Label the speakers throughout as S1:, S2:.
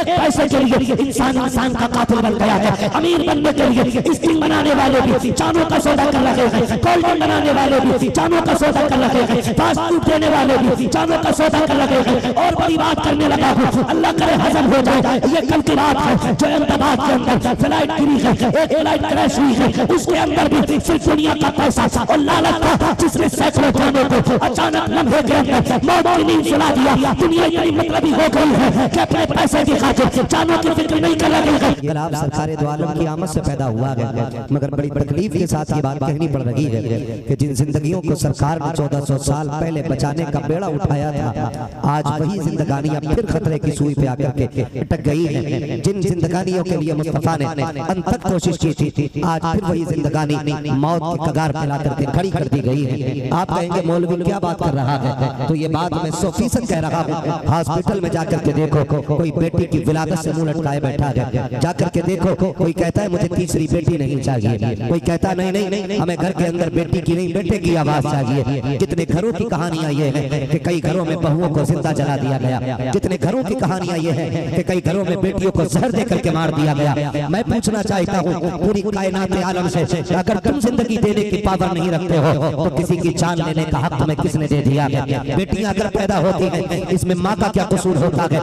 S1: एक पैसे के लिए इंसान इंसान का कातिल बन गया है। अमीर बनने के लिए स्टिंग बनाने वाले भी जानों का सौदा कर रहे हैं, कोल्ड बनाने वाले भी जानों का सौदा कर रहे हैं, फास्ट फूड देने वाले भी जानों का सौदा कर रहे हैं। और बड़ी बात करने लगा हूँ, अल्लाह करे हजम हो जाए। ये कल की बात है जो अहमदाबाद के अंदर फ्लाइट गिरी है, एक फ्लाइट क्रैश हुई है, उसके अंदर भी सिर्फ दुनिया का पैसा और लालच था जिसने सैकड़ों जानों को अचानक लम्हे के अंदर मौत की नींद सुला दिया। दुनिया इतनी मतलबी हो गई है कि अपने पैसे की खातिर जानों की फिक्र नहीं कर रही है।
S2: इनकलाब सरकारे दो आलम की आमद से पैदा हुआ है, मगर बड़ी तकलीफ के साथ ये बात कहनी पड़ रही है कि जिन जिंदगियों को सरकार ने 1400 साल पहले बचाने का बेड़ा उठाया था, आज वही जिंदगानियां फिर खतरे की सुई पे आकर के अटक गई हैं। जिन जिंदगानियों के लिए मुस्तफा ने अनथक कोशिश की थी, आज फिर वही जिंदगानी मौत के कगार पे ला करके खड़ी कर दी गई है। आप कहेंगे मौलवी क्या बात कर रहा है, तो ये बात मैं 100% कह रहा हूँ। हॉस्पिटल में जाकर के देखो, कोई बेटी की विलादत से मुंह लटकाए बैठा है। जाकर के देखो, कोई कहता है मुझे तीसरी बेटी नहीं चाहिए, कोई कहता है नहीं हमें घर के अंदर बेटी की नहीं बेटे की आवाज चाहिए। जितने घरों की कहानियां ये है कि कई घरों में बहुओं को जिंदा जला दिया गया, जितने घरों की कहानियां ये है कि कई घरों में बेटियों को जहर देकर के मार दिया गया। मैं पूछना चाहता हूँ पूरी कायनात आलम से, अगर तुम जिंदगी देने की पावर नहीं रखते हो तो किसी की जान लेने का हक तुम्हें किसने दे दिया? बेटियां अगर पैदा होती हैं इसमें माँ का क्या कसूर होता है?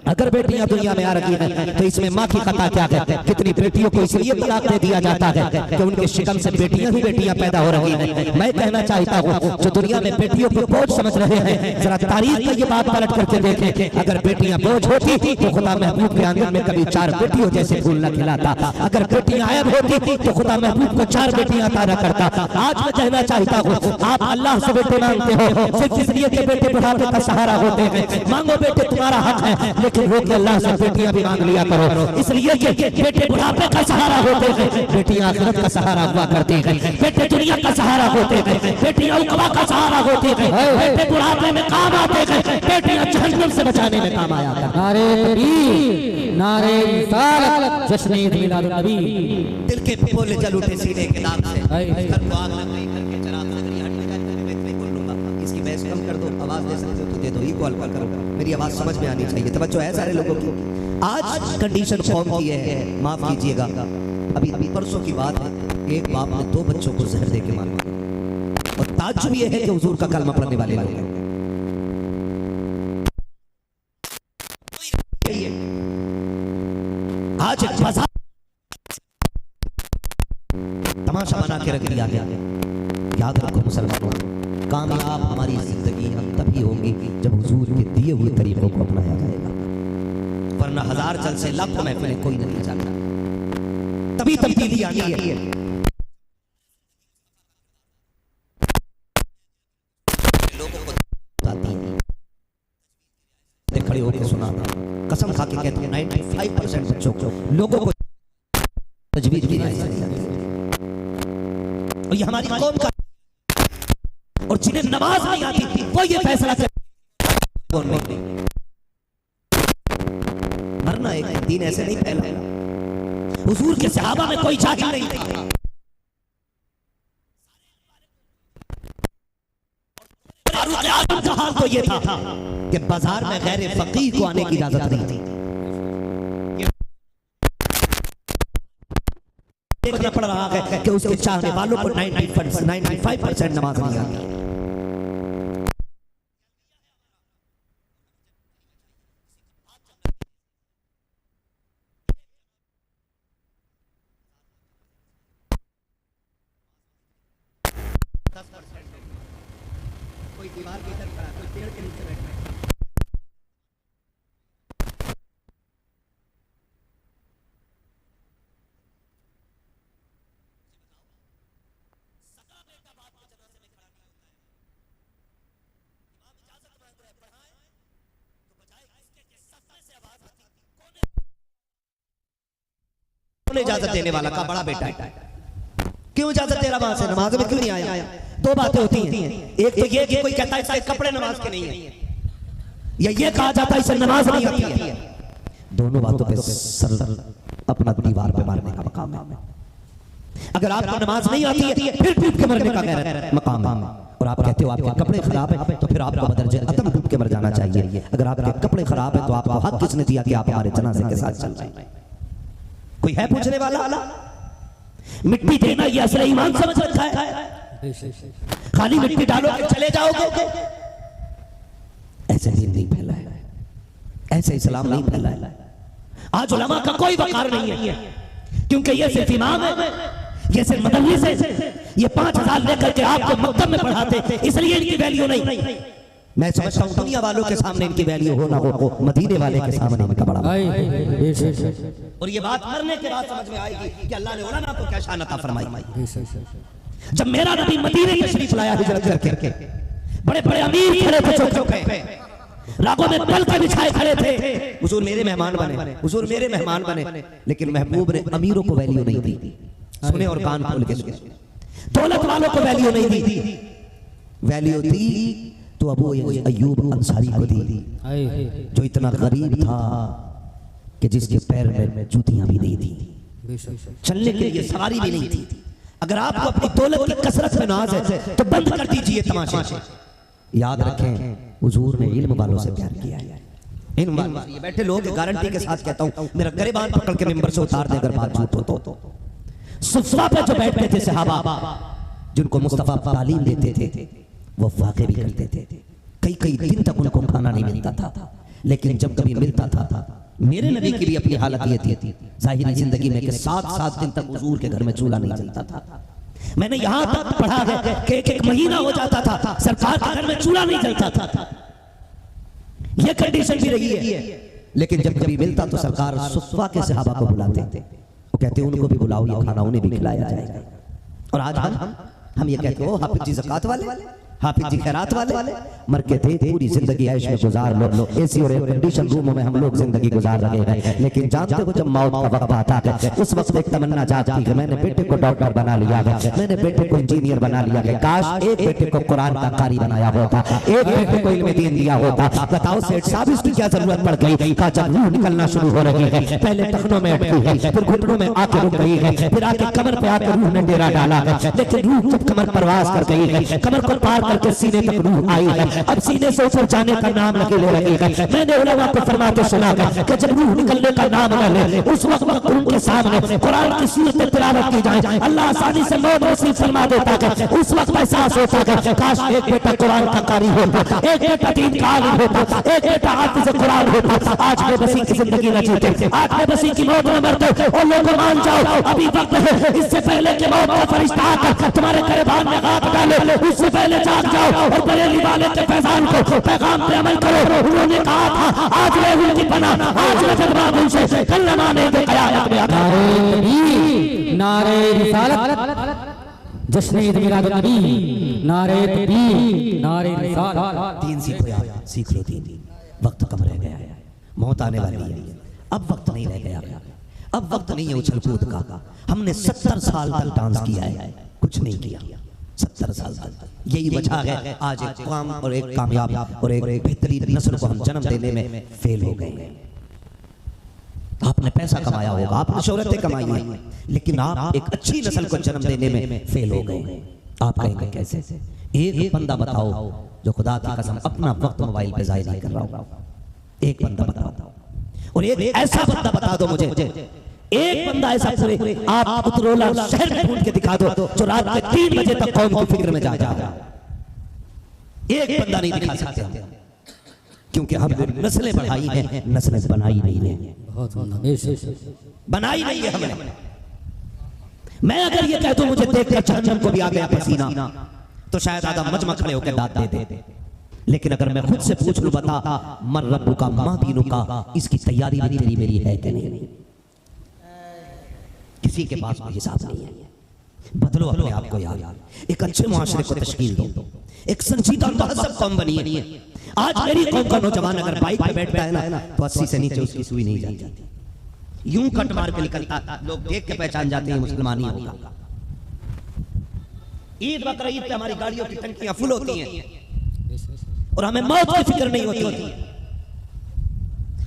S2: अगर बेटियां दुनिया में आ रही हैं तो इसमें माँ की खता क्या है? कितनी बेटियों को इसलिए तलाक दे दिया जाता है कि उनके शिकम से बेटियां ही बेटियां पैदा हो रही हैं। मैं कहना चाहता हूँ जो दुनिया में बेटियों को बोझ समझ रहे हैं, जरा तारीख का ये बात पलट करके देखें। अगर बेटियां बोझ होती तो खुदा महबूब के आंगन में कभी 4 बेटियों जैसे फूल न खिलाता। अगर बेटियां आयब होती तो खुदा महबूब को 4 बेटियां अता न करता। आज मैं कहना चाहता हूँ आप अल्लाह से बेटे मांगते हो सिर्फ इसलिए कि बेटे बुढ़ापे का सहारा होते हैं। मांगो बेटे, तुम्हारा हक है, लेकिन रोक अल्लाह से बेटियां भी मांग लिया करो, इसलिए कि बेटे बुढ़ापे का सहारा होते हैं, बेटियां आखिरत का सहारा हुआ करती हैं। बेटे दुनिया का सहारा होते हैं, बेटियां उकबा का सहारा होती हैं। बेटे बुढ़ापे में काम आते हैं, बेटियां जहन्नम से बचाने में काम आया करती हैं।
S3: नारे तकबीर, नारे रिसालत, जश्न ईद मिलादुन नबी।
S2: दिल के फफोले जल उठे सीने के दाग से, घर को आग लग गई, घर के चिराग लग गई, हट जाए मैं बोल लूंगा। इसकी बहस कम कर दो, आवाज दे सकते हो तो दे दो, ही कॉल करो, मेरी आवाज समझ में आनी चाहिए। तवज्जो है सारे लोगों की। आज कंडीशन फॉर्म की है, माफ कीजिएगा, अभी परसों की बात है, एक बाप ने 2 बच्चों को जहर दे के मारा, और ताज्जुब ये है कि हुजूर का कलमा पढ़ने वाले लोग हैं। आज बाजार तमाशा बना के रख दिया गया। याद रखो मुसलमानों, कामयाब हमारी जिंदगी हम तभी होंगी जब हुजूर के दिए हुए तरीकों को अपनाया जाएगा, वरना 1000 जलसे लाखों महफिलें कोई नहीं जानता। तभी तब्दीली आनी है। लोगों को खड़े होकर सुना, कसम खा के कहते हैं 95% बच्चों को, लोगों को तजवीज भी नहीं आती। और ये हमारी कौम का, और जिन्हें नमाज नहीं आती थी वो ये फैसला कर, मरना एक दिन ऐसे नहीं फैला। हुजूर के सहाबा में कोई जाहिल नहीं था। फारूक आजम का हाल तो ये था कि बाजार में गैर फकीह को आने की इजाजत नहीं थी। देखना पड़ रहा है कि उसके चाहने वालों को 95% नमाज नहीं आती। कोई दीवार के इधर खड़ा, कोई पेड़ के नीचे बैठा है। इजाजत देने वाला का बड़ा बेटा है, क्यों इजाजत दे रहा वहां से? नमाज में क्यों नहीं आया? 2 बातें होती हैं, एक तो ये कि कोई कहता है इसके कपड़े नमाज के नहीं है, या ये कहा जाता है इसे नमाज नहीं आती है। दोनों बातों पे सर अपना दीवार पे मारने का मकाम है। अगर आपको नमाज नहीं आती है फिर टूट के मरने का मकाम है। और और आप कहते हो आपके कपड़े खराब है तो फिर आपको बदरजे अतम डूब के मर जाना चाहिए। अगर आपके कपड़े खराब है तो आपको हक किसने दिया कि आप हमारे जनाजे के साथ चल रहे हैं? कोई है पूछने वाला?
S1: मिट्टी देना ये असर ईमान समझ रखा है। खाली मिट्टी डालोगे चले जाओगे।
S2: ऐसे दीन नहीं फैला है, ऐसे इस्लाम नहीं फैला है।
S1: आज उलमा का कोई वकार नहीं है, क्योंकि ये सिर्फ इमाम है, ये सिर्फ मदरस है। ये 5000 लेकर के आपको मक्तब में पढ़ाते, इसलिए इनकी वैल्यू नहीं।
S2: मैं समझता हूँ दुनिया वालों के सामने इनकी वैल्यू हो ना हो, मदीने वाले के सामने इनका बड़ा।
S1: और ये बात मरने के बाद समझ में आएगी कि अल्लाह ने उलमा को क्या शान अता फरमाई। जब मेरा नबी मदीने तशरीफ लाया हिजरत करके, बड़े बड़े अमीर खड़े थे चौकों पे, रागों में पलके बिछाए खड़े थे।
S2: हुजूर मेरे मेहमान बने, हुजूर मेरे मेहमान बने, लेकिन महबूब ने अमीरों को वैल्यू नहीं दी। सुने और कान खोल के सुने।
S1: दौलत वालों को वैल्यू नहीं दी।
S2: वैल्यू दी तो अबू अय्यूब अंसारी को दी, जो इतना गरीब था कि जिसके पैर में जूतियां भी नहीं थी,
S1: चलने के लिए सवारी भी नहीं थी। अगर आपको अपनी दौलत की कसरत में नाज है तो बंद कर दीजिए तमाशे।
S2: याद रखें हुजूर ने इल्म वालों से प्यार किया है। इन ये बैठे लोग गारंटी के साथ कहता हूं, मेरा गरेबान पकड़ के मिंबर से उतार दे अगर बात झूठ हो तो।
S1: सुफ़ा पे जो बैठते थे सहाबा,
S2: जिनको मुस्तफा तालीम देते थे, वो वाक़े भी करते थे। कई दिन तक उनको खाना नहीं मिलता था, लेकिन जब कभी मिलता था, मेरे नबी की भी अपनी हालत ये थी ज़ाहिरी जिंदगी में कि 7 दिन तक हुजूर के घर में चूल्हा नहीं जलता था।
S1: मैंने यहां तक पढ़ा है कि एक महीना हो जाता था सरकार के घर में चूल्हा नहीं जलता था। यह कंडीशन भी रही है।
S2: लेकिन जब कभी मिलता तो सरकार सुफ़ा के सहाबा को बुलाते, वो कहते उनको भी बुलाओ, ये खाना उन्हें भी खिलाया जाएगा। और आज हम ये कहते हो हाफिज जी ज़कात वाले, हाफिज जी खैरात वाले, मर के थे पूरी जिंदगी ऐश में गुजार लो, एसी और एयर कंडीशन रूमों में हम लोग जिंदगी गुजार रहे हैं। लेकिन जानते हो जब मौत का वक्त आता है, उस वक्त एक तमन्ना जाती है, मैंने बेटे को डॉक्टर बना लिया है, मैंने बेटे को इंजीनियर बना लिया है, काश एक बेटे को कुरान का कारी बनाया होता, एक बेटे को इल्म दीन दिया होता। बताओ सेठ साहब इसकी क्या जरूरत पड़ गई? का जब रूह निकलना शुरू हो रही है, पहले टखनों में अटकी है, फिर घुटनों में आके रुक गई है, फिर आके कमर पे आके रूह ने डेरा डाला है। लेकिन रूह जब कमर परवास कर गई है, कमर को पार करके सीने तक रूह आई है, अब सीने से ऊपर जाने का नाम लगे ले रही है। मैंने उलमा को फरमाते सुना है कि जब रूह निकलने का नाम न ले, उस वक्त उनके सामने कुरान की सूरत तिलावत की जाए, अल्लाह आसानी से मौत नसीब फरमा देता है। उस वक्त एहसास होता है काश एक बेटा कुरान का कारी होता, एक बेटा दीन का आलिम होता, एक बेटा हाफिज़ कुरान होता। आज बेबसी की जिंदगी न जीते, आज बेबसी की मौत में मरते। और लोगों मान जाओ अभी वक्त है, इससे पहले कि मौत का फरिश्ता आकर तुम्हारे गिरबान में हाथ डाले, उससे पहले जाग जाओ और बरेली वाले के फैजान को पैगाम पे अमल करो। उन्होंने कहा था आज मैं उनकी बना, आज मैं जज्बात उनसे कल न मानेंगे क़यामत में।
S3: नारे रिसालत, जश्न ईद मिलादुन नबी, नारे तकबीर, नारे रिसालत।
S2: दीन सीखो यार, सीख लो दीन। वक्त कम रह गया है, मौत आने वाली है, अब वक्त नहीं रह गया, अब वक्त नहीं है उछल कूद का। हमने 70 साल तक डांस किया है, कुछ नहीं किया 70 साल तक। यही वजह है आज एक काम और एक कामयाब और एक बेहतरीन नस्ल को हम जन्म देने में फेल हो गए। आपने पैसा कमाया होगा, आपने शोहरतें कमाई है, लेकिन आप एक अच्छी नस्ल को जन्म देने में फेल हो गए। आप कहेंगे कैसे? एक बंदा बताओ जो खुदा की कसम अपना वक्त मोबाइल पे जाया नहीं कर रहा हो, एक बंदा बताओ। और एक ऐसा बंदा बता दो मुझे, एक बंदा ऐसा पूरे आप उतरोला शहर में ढूंढ के दिखा दो जो रात के 3 बजे तक कौम की फिक्र में जागा। एक बंदा नहीं दिखा सकते हम, क्योंकि हम नस्लें बढ़ाई हैं, नस्लें बनाई नहीं है, बनाई नहीं है हमने। मैं अगर ये कह दूं मुझे देखकर जहन्नम को भी आ गया पसीना, तो शायद आदम मजमा खड़े होकर दाद दे दे। लेकिन अगर मैं खुद से पूछ लूं बता मन रब्बु का मां दीनु का, इसकी तैयारी भी तेरी मेरी है कि नहीं? किसी के पास कोई हिसाब नहीं है। बदलो अपने आप को यार, एक अच्छे मुआशरे को तश्कील दो, एक संजीदा तहज़्ज़ुब कौम बनिए। आज मेरी कौम का नौजवान अगर बाइक पे बैठता है ना तो 80 से नीचे उसकी सुई नहीं जाती, यूं कट मार के निकलता, लोग देख के पहचान जाते हैं मुसलमान ही होगा। ईद बकरा ईद पे हमारी गाड़ियों की टंकियां फुल होती हैं और हमें मौत की फिक्र नहीं होती।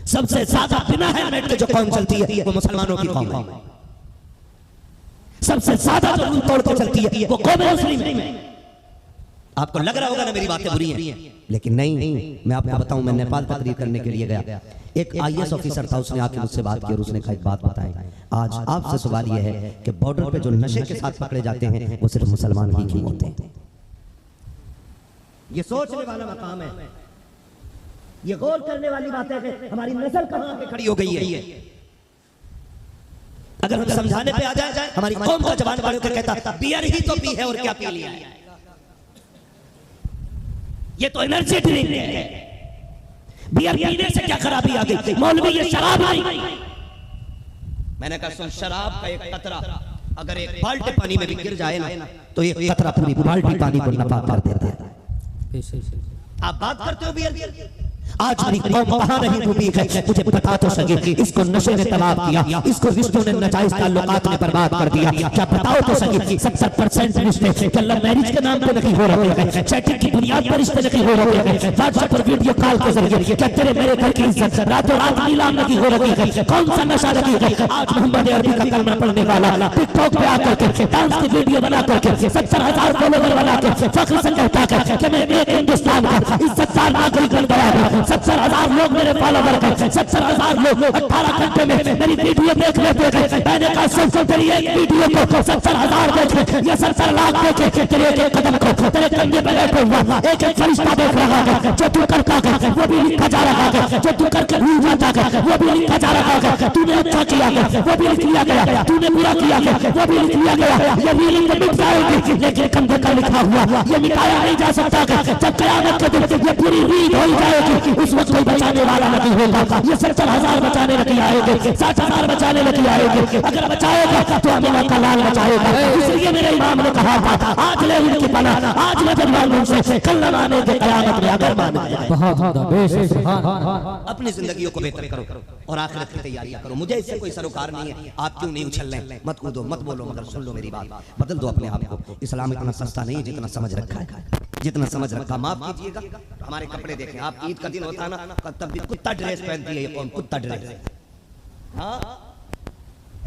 S2: सबसे ज्यादा बिना हेलमेट के जो कौम चलती है वो मुसलमानों की कौम है। सबसे ज्यादा जो रूल तोड़ के चलती है वो कौम मुस्लिम है। आपको लग रहा होगा ना मेरी बातें बुरी हैं, लेकिन नहीं, मैं आपको बताऊं, मैं नेपाल तकरीर करने के लिए गया, एक IAS ऑफिसर था, उसने आके मुझसे बात की और उसने कहा एक बात बताएं, आज आपसे सवाल यह है कि बॉर्डर पे जो नशे के साथ पकड़े जाते हैं वो सिर्फ मुसलमान ही क्यों होते हैं?
S1: ये सोचने वाला मकाम है, ये गौर करने वाली बात है कि हमारी नस्ल कहां पे
S2: खड़ी हो गई है। अगर हम समझाने पे आ जाए, हमारी कौम का जवान बड़े होकर कहता बियर ही तो पी है और क्या पी लिया है,
S1: ये तो एनर्जी ड्रिंक है, बियर पीने से क्या खराबी आ गई? मौलवी ये शराब नहीं।
S2: मैंने कहा सुन, शराब का एक कतरा अगर एक बाल्टी पानी में भी गिर जाए ना तो ये कतरा पूरी बाल्टी पानी को नापाक कर देता है। आप बात करते हो बियर की, आज मेरी कौम कहां नहीं डूबी है, मुझे बता तो सके। इसको नशे ने तबाह किया, इसको रिश्तों ने नाजायज ताल्लुकात ने बर्बाद कर दिया। क्या बताओ तो सके 70% रिश्ते लव मैरिज के नाम पे नहीं हो रहे हैं, चैटिंग की बुनियाद पर रिश्ते नहीं हो रहे हैं, व्हाट्सएप पर वीडियो कॉल के जरिए क्या तेरे मेरे घर की इज्जत रातों रात नीलाम नहीं हो रही है? कौन सा नशा रही है? आज मोहम्मद अरबी का कलमा पढ़ने वाला टिकटॉक पे आकर के डांस की वीडियो बना करके 70,000 फॉलोवर बना के फख्र से कहता है कि मैं एक हिंदुस्तान का इज्जतदार नागरिक बन गया हूं। 70,000 लोग मेरे फॉलोवर हैं, 70,000 लोग 18 घंटे में मेरी वीडियो देख लेते हैं। मैंने कहा सोचो तेरी एक वीडियो को 70,000 देखे या 70 लाख देखे, तेरे एक कदम को तेरे कंधे पे बैठे हुआ एक एक फरिश्ता देख रहा है। जो तू करता है वो भी लिखा जा रहा है, जो तू करके भूल जाता है वो भी लिखा जा रहा है। तूने अच्छा किया है वो भी लिख लिया गया, तूने बुरा किया है वो भी लिख लिया गया। ये रीलिंग मिट जाएगी लेकिन कंधे का लिखा हुआ ये मिटाया नहीं जा सकता। जब कयामत के दिन ये पूरी रीड हो जाएगी उस वक्त कोई बचाने वाला नहीं होगा। ये 70,000 बचाने नहीं आएंगे, 60,000 बचाने नहीं आएंगे। अगर बचाएगा तो अल्लाह का लाल बचाएगा। इसलिए मेरे इमाम ने कहा था आज ले उनकी पना, आज मैं जब मालूम से कल न माने के कयामत में अगर माना जाए। अपनी जिंदगियों को बेहतर करो और आखिरत की तैयारियां करो। मुझे इससे कोई सरोकार नहीं है, आप क्यों नहीं उछल रहे? मत कूदो मत बोलो, मगर सुन लो मेरी बात, बदल दो अपने आप को। इस्लाम इतना सस्ता नहीं जितना समझ रखा है, जितना समझ रखा। माफ कीजिएगा, हमारे कपड़े देखें आप, ईद का दिन होता है ना तब भी कुत्ता ड्रेस पहनती है ये कौन? कुत्ता ड्रेस, हाँ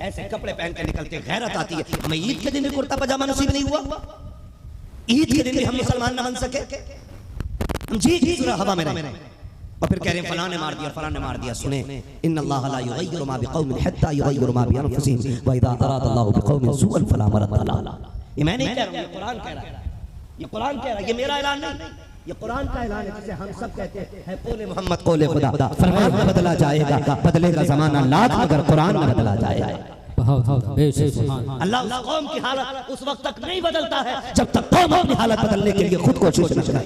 S2: ऐसे कपड़े पहन के निकलते, गैरत आती है। हमें ईद के दिन भी कुर्ता पजामा नसीब नहीं हुआ, ईद के दिन भी हम मुसलमान न बन सके। हम जी हवा में रहे और फिर कह रहे हैं फलां ने मार दिया फलां ने मार दिया। सुने इन्नल्लाह ला युगय्यिरु मा बिक़ौमिन हत्ता युगय्यिरु मा बिअनफुसिहिम व इज़ा अरादल्लाहु बिक़ौमिन सूअन फला मरद्द लहु। ये मैं नहीं कह रहा हूं, ये कुरान कह रहा है, ये कुरान कह रहा है, ये मेरा ऐलान नहीं, ये कुरान का ऐलान है जिसे हम सब कहते हैं कौले मोहम्मद कौले खुदा। फरमान न बदला जाएगा, बदलेगा जमाना लाख मगर कुरान न बदला जाएगा। अल्लाह उस कौम की हालत उस वक्त तक नहीं बदलता है जब तक कौम अपनी हालत बदलने के लिए खुद कोशिश न करे।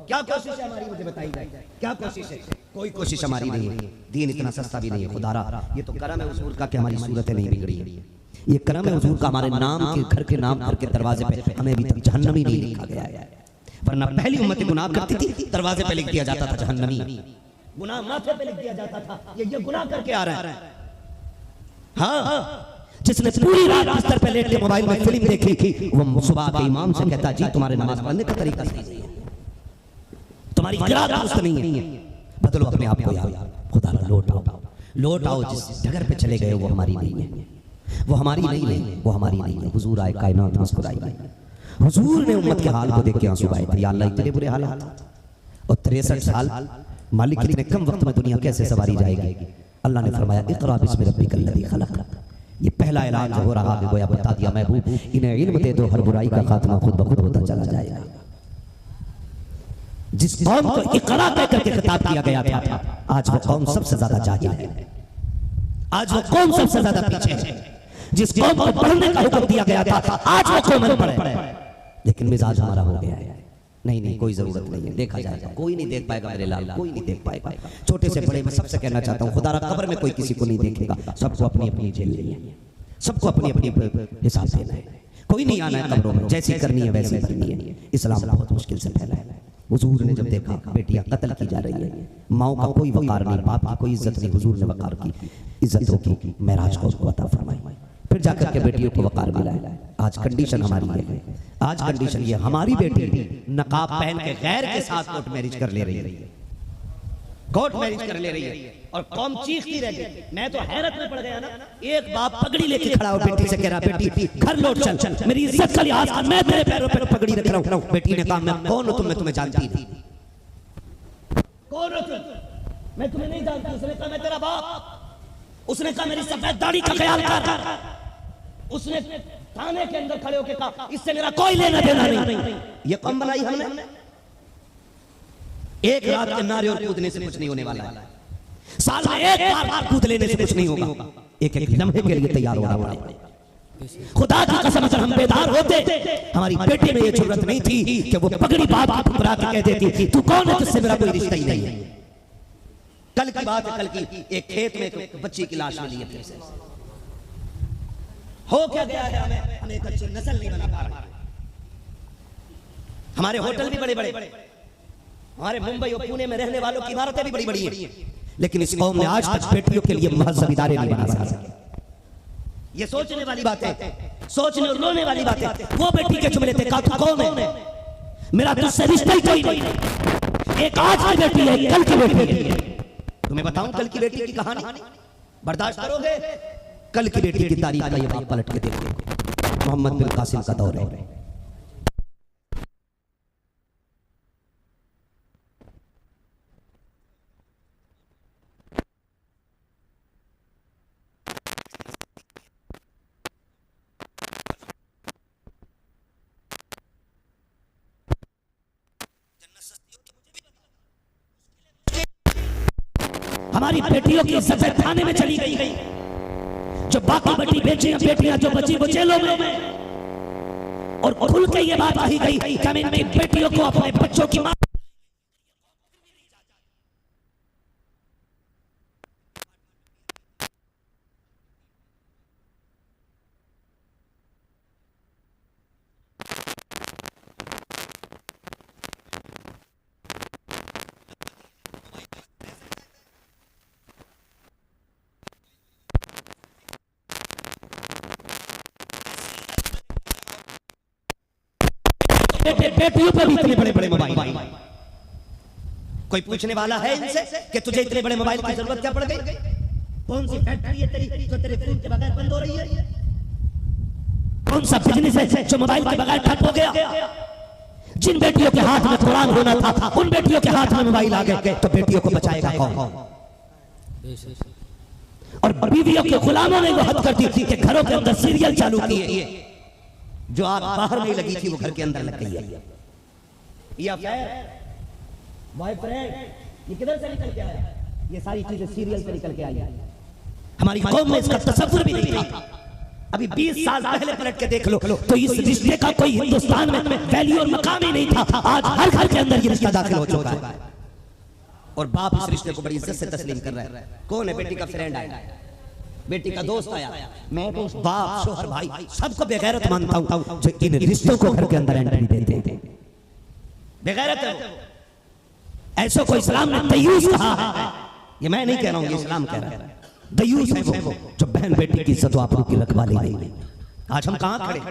S2: क्या कोशिश है हमारी, मुझे बताई जाए क्या कोशिश है? कोई कोशिश हमारी नहीं है। दीन इतना सस्ता भी नहीं है खुदारा। ये तो करम है हुजूर का कि हमारी सूरतें नहीं बिगड़ी है। ये करम है हुजूर का हमारे नाम के घर के नाम घर के दरवाजे पे हमें अभी तक जहन्नमी नहीं लिखा गया है। वरना पहली उम्मत गुनाह करती थी, दरवाजे पे लिख दिया जाता था जहन्नमी, गुनाह माथे पे लिख दिया जाता था ये गुनाह करके आ रहा है। हाँ, जिसने पूरी रात बिस्तर पे लेट के मोबाइल में फिल्म देखी वो सुबह के इमाम से कहता जी तुम्हारे नमाज पढ़ने का तरीका सही है, तुम्हारी क़िरात दुरुस्त नहीं है। बदलो अपने आप को यार, खुदा लौट आओ। जिस जगह पे चले गए वो हमारी नहीं है, वो हमारी नहीं है, वो हमारी नहीं है। हुजूर आए, कायनात मुस्कुराई, हुजूर ने उम्मत के हाल को देख के आंसू बहाए थे। या अल्लाह इतने बुरे हालात और 63 साल मालिक इतने कम वक्त में दुनिया कैसे सवारी जाएगी? अल्लाह ने फरमाया इक़रा बिस्मि रब्बिकल लज़ी खलक़। ये पहला ऐलान जो हो रहा है गोया बता दिया महबूब इन्हें इल्म दे दो, हर बुराई का खात्मा खुद ब खुद होता चला जाएगा। जिस कौम को इक़रा कहकर के खिताब किया गया था आज वो कौम सबसे ज्यादा जाहिल है, आज वो कौम सबसे ज्यादा पीछे है। जिस कौम को पढ़ने का हुक्म दिया गया था आज वो कौम पढ़े, लेकिन मिजाज हमारा हो गया है नहीं कोई जरूरत नहीं है, देखा जाएगा, कोई नहीं देख पाएगा मेरे लाल, कोई नहीं देख पाएगा। छोटे से बड़े मैं सबसे कहना चाहता हूँ खुदा कब्र में कोई किसी को नहीं देखेगा, सबको अपनी अपनी जेल लेनी है, सबको अपनी अपनी हिसाब देना है। कोई नहीं आना है कब्रों में, जैसी करनी है वैसी करनी है। इस्लाम बहुत मुश्किल से फैला है। हुजूर ने जब देखा बेटियां कत्ल की जा रही है, माओ का कोई वकार नहीं, बाप की कोई इज्जत नहीं, हुजूर ने वकार की इज्जतों की मेराज को अता फरमाई, फिर जाकर के बेटियों को वकार मिला है। आज कंडीशन हमारी है, आज कंडीशन ये हमारी बेटी नकाब पहन के गैर के साथ कोर्ट मैरिज कर ले रही है, कोर्ट मैरिज कर ले रही है
S1: और कौम चीखती रह गई। मैं तो हैरत में पड़ गया ना। एक बाप पगड़ी लेके खड़ा हो बेटी से कह रहा बेटी घर लौट चल, मेरी इज्जत का लिहाज कर, मैं तेरे पैरों पे पगड़ी रख रहा हूं। बेटी ने कहा मैं कौन हूं, मैं तुम्हें जानती नहीं। कौन हो तुम? मैं तुम्हें नहीं जानती। उसने कहा मैं तेरा बाप। उसने कहा मेरी सफेद दाढ़ी का ख्याल कर। उसने थाने के अंदर खड़े होकर कहा इससे मेरा कोई लेना देना नहीं। ये कौन बनाई हमने? एक रात के नारे और कूदने से कुछ नहीं होने वाला है। साल में एक बार कूद लेने से कुछ नहीं होगा। एक एक लम्हे के लिए तैयार होना पड़ेगा। खुदा की कसम अगर हम बेदार होते, हमारी बेटी में ये जरूरत नहीं थी कि वो पगड़ी बाप की ठुकरा के कह देती थी तू कौन है, तुझसे मेरा कोई रिश्ता ही नहीं है। कल की बात है, कल की एक खेत में एक बच्ची की लाश मिली है। फिर से हो क्या गया है, हमें एक अच्छी नस्ल नहीं बना पा रहा। हमारे होटल भी बड़े बड़े, हमारे मुंबई और पुणे में रहने वालों की इमारतें भी बड़ी बड़ी हैं, लेकिन इस कौम ने आज तक बेटियों के लिए महज़ब इदारे नहीं बना सके। ये सोचने वाली बात है, सोचने और रोने वाली बात है। वो बेटी के चुमले थे, तू कौन है? मेरा तुझसे रिश्ता ही कोई नहीं। एक आज की बेटी है, कल की बेटी है। तुम्हें बताऊं कल की बेटी की कहानी, बर्दाश्त करोगे? कल की बेटी की तारीख का ये बाप पलट के देखो। मोहम्मद बिन कासिम का दौर है। हमारी बेटियों की इज्जत थाने में चली गई। जो बाकी बची बेटियां जो बची वो जेलों में। और खुल के ये बात कही गई कि हम इन बेटियों को अपने बच्चों की मां बेटियों पर भी इतने बड़े बड़े मोबाइल। कोई पूछने वाला है इनसे कि तुझे इतने बड़े मोबाइल की जरूरत क्या पड़ गई? कौन सी फैक्ट्री है तेरी जो तेरे फोन के बगैर बंद हो रही है? कौन सा बिजनेस है जो मोबाइल के बगैर ठप हो गया? जिन बेटियों के हाथ में कुरान होना था, उन बेटियों के हाथ में मोबाइल आ गए, तो बेटियों को बचाएगा कौन? और बीवियों के गुलामों ने वो हद कर दी कि घरों के अंदर सीरियल चालू किए। जो आग बाहर नहीं लगी थी वो घर के अंदर लग गई है। ये अफेयर, बॉयफ्रेंड, ये किधर से निकल के आया? ये सारी चीजें सीरियल से निकल के आई है। हमारी कौम में इसका तसव्वुर भी नहीं था। अभी 20 साल पहले पलट के देख लो तो इस रिश्ते का कोई हिंदुस्तान में वैल्यू और मकाम ही नहीं था। आज हर घर के अंदर ये रिश्ता दाखिल हो चुका है और बाप इस रिश्ते को बड़ी इज्जत से तस्लीम कर रहा है। कौन है? बेटी का फ्रेंड आया, बेटी का दोस्त आया। मैं तो बाप, शोहर, भाई सबको बेगैरत मानता हूं जो इन रिश्तों को घर के अंदर एंट्री देते थे। बेगैरत है वो। ऐसा कोई इस्लाम ने दयूस कहा है। ये मैं नहीं कह रहा हूं, ये इस्लाम कह रहा है। दयूस है वो जो बहन बेटी की इज्जत आबरू की रखवाली नहीं। आज हम कहां खड़े,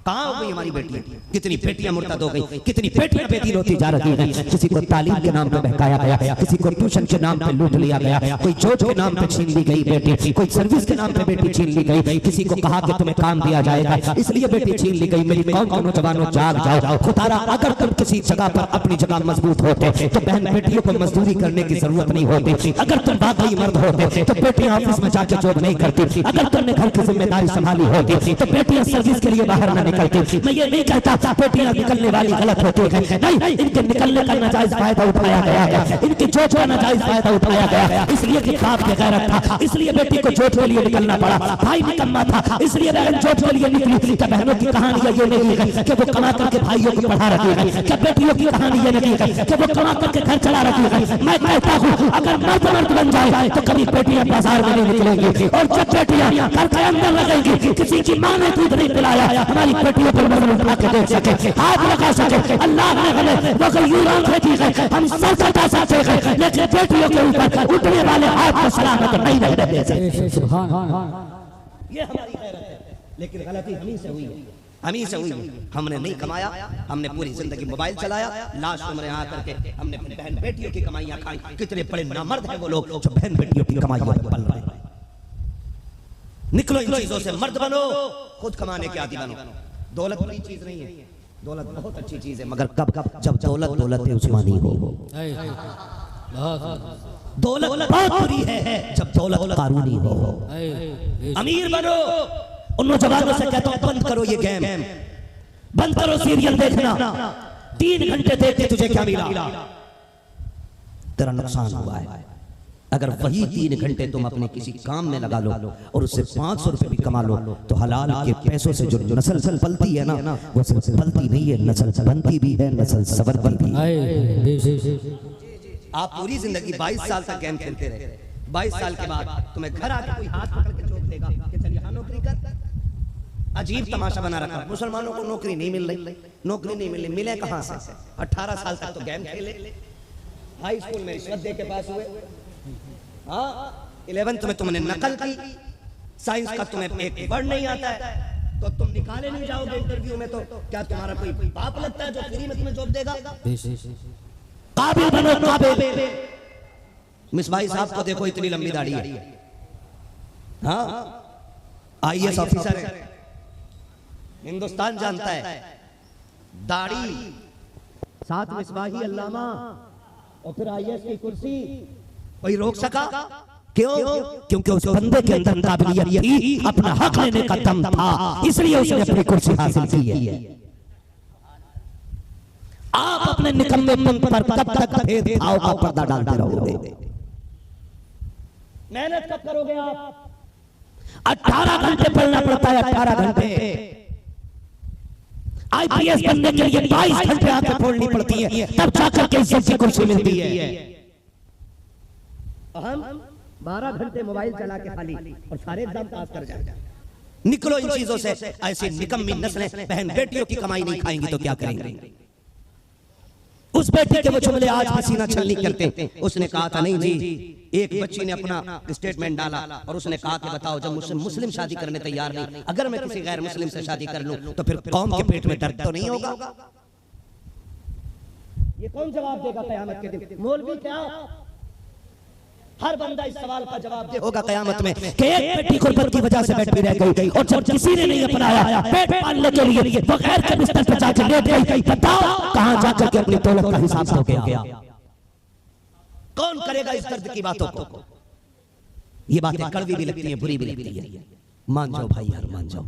S1: कहां हो गई हमारी बेटी? कितनी बेटियां मुर्तद हो गई, कितनी बेटियां बेदीन होती जा रही हैं। किसी को तालीम के नाम पे बहकाया गया, किसी को ट्यूशन के नाम पे लूट लिया गया, कोई जॉब के नाम पे छीन ली गई बेटी, कोई सर्विस के नाम पे बेटी छीन ली गई, किसी को कहा कि तुम्हें काम दिया जाएगा इसलिए बेटी छीन ली गई। मेरी कौम के नौजवानों जाग जाओ। खुदारा अगर तुम किसी जगह पर अपनी जगह मजबूत होते तो बहन बेटियों को मजदूरी करने की जरूरत नहीं होती। अगर तुम वाकई मर्द होते तो बेटियां ऑफिस में जाकर जॉब नहीं करती। अगर तुमने घर की जिम्मेदारी संभाली होती तो बेटियां सर्विस के लिए बाहर न निकलती। मैं ये नहीं कहता बेटियां निकलने वाली गलत होती है, नहीं, इनके निकलने का नाजायज फायदा उठाया गया है, इनकी जोत का नाजायज फायदा उठाया गया है। इसलिए कि बाप के गैरत था, इसलिए बेटी को जोत के लिए निकलना पड़ा। भाई निकम्मा था, इसलिए बहन जोत के लिए निकली। क्या बहनों की कहानी ये नहीं है कि वो कमा करके भाइयों को पढ़ा रही है? क्या बेटियों की कहानी ये नहीं है कि वो कमा करके घर चला रही है? मैं कहता हूँ अगर मर्द बन जाए तो कभी बेटियां बाजार में नहीं निकलेंगी। और जब बेटियां घर के अंदर लगेंगी, किसी की माँ ने दूध नहीं पिलाया, हमारी बेटियों पर उठा के देख सके, हाथ लगा सके। अल्लाह ने हमें वो गयूर आंखें दी है, हम सर कटा सकते हैं, लेकिन बेटियों के ऊपर उठने वाले हाथ को सलामत नहीं रहने दे सकते। ये हमारी गैरत है, लेकिन गलती हमी से हुई है।
S2: हम ही से हुई, हमने नहीं कमाया, हमने पूरी जिंदगी मोबाइल चलाया, लास्ट उम्र यहाँ करके हमने अपनी बहन बेटियों की कमाइयां खाई। कितने बड़े नामर्द हैं वो लोग जो बहन बेटियों की कमाइयों पर पल रहे हैं। निकलो इन चीजों से, मर्द बनो, खुद कमाने के आदि बनो। दौलत बड़ी चीज नहीं है, दौलत बहुत अच्छी चीज है, मगर कब जब दौलत दौलत उस्मानी हो। दौलत बहुत बुरी है जब दौलत कानूनी हो। अमीर बनो, उन नौजवानों से कहता हूं बंद करो ये गेम, बंद करो सीरियल देखना। 3 घंटे देख के तुझे क्या मिला? तेरा नुकसान हुआ है। अगर वही 3 घंटे तुम अपने किसी काम में लगा लो और उससे 500 रुपए भी कमा लो तो हलाल के पैसों से जो नस्ल पलती है ना, वो सिर्फ पलती नहीं है, नस्ल बनती भी है, नस्ल संवरती भी है। आप पूरी जिंदगी 22 साल तक गेम खेलते रहे, 22 साल के बाद तुम्हें घर आके कोई हाथ पकड़ के चोट देगा कि चलिए हाँ नौकरी कर। अजीब तमाशा बना रखा, मुसलमानों को नौकरी नहीं मिल रही, नौकरी नहीं मिल रही, मिले कहां से? 18 साल तक तो गेम खेले, हाई स्कूल में रिश्वत दे के पास हुए, हाँ 11th में तुमने नकल की, साइंस का तुम्हें एक वर्ड नहीं आता है तो तुम निकाले नहीं जाओगे इंटरव्यू में, तो क्या तुम्हारा कोई बाप लगता है जो फ्री में तुम्हें जॉब देगा? काबिल बनो, काबिल। मिसबाही साहब को देखो, इतनी लंबी दाढ़ी है, हाँ IAS ऑफिसर है, हिंदुस्तान जानता है, दाढ़ी, साथ मिसबाही अल्लामा और फिर IAS की कुर्सी, कोई रोक सका? क्यों? क्योंकि उस बंदे के अंदर काबिलियत थी, अपना हक लेने का दम था, इसलिए उसने अपनी कुर्सी हासिल की है। आप अपने निकम्मेपन पर कब तक भेदभाव का पर्दा डालते रहोगे? मेहनत कब करोगे आप? 18 घंटे पढ़ना पड़ता है, 18 घंटे। IPS बनने के लिए 22 घंटे आंखें फोड़नी पड़ती है, तब जाकर के इज्जत की कुर्सी मिलती है। हम 12 घंटे मोबाइल चला के खाली और सारे एग्जाम पास कर जाए। निकलो इन चीजों से। ऐसी निकम्मी नस्लें बहन बेटियों की कमाई नहीं खाएंगी तो क्या करेंगे? उस बेटे के वो जुमले आज पसीना छलनी करते। उसने कहा था, नहीं जी, एक बच्ची ने अपना स्टेटमेंट डाला और उसने कहा कि बताओ, जब मुस्लिम शादी करने तैयार नहीं, अगर मैं किसी गैर मुस्लिम से शादी कर लूं तो फिर कौम के पेट में दर्द तो नहीं होगा? ये कौन जवाब देगा कयामत के दिन? मौलवी क्या? हर बंदा इस सवाल का जवाब होगा कयामत में कि एक बेटी गुर्बत की वजह से पेट में रह गई और जब किसी ने नहीं अपनाया पेट पालने के लिए वो गैर के बिस्तर पर जाकर लेट गई। बताओ कहां जाकर के अपनी दौलत का हिसाब हो गया? कौन करेगा इस दर्द की बातों को? ये बातें कड़वी भी लगती हैं, बुरी भी लगती है। मान जाओ भाई यार, मान जाओ।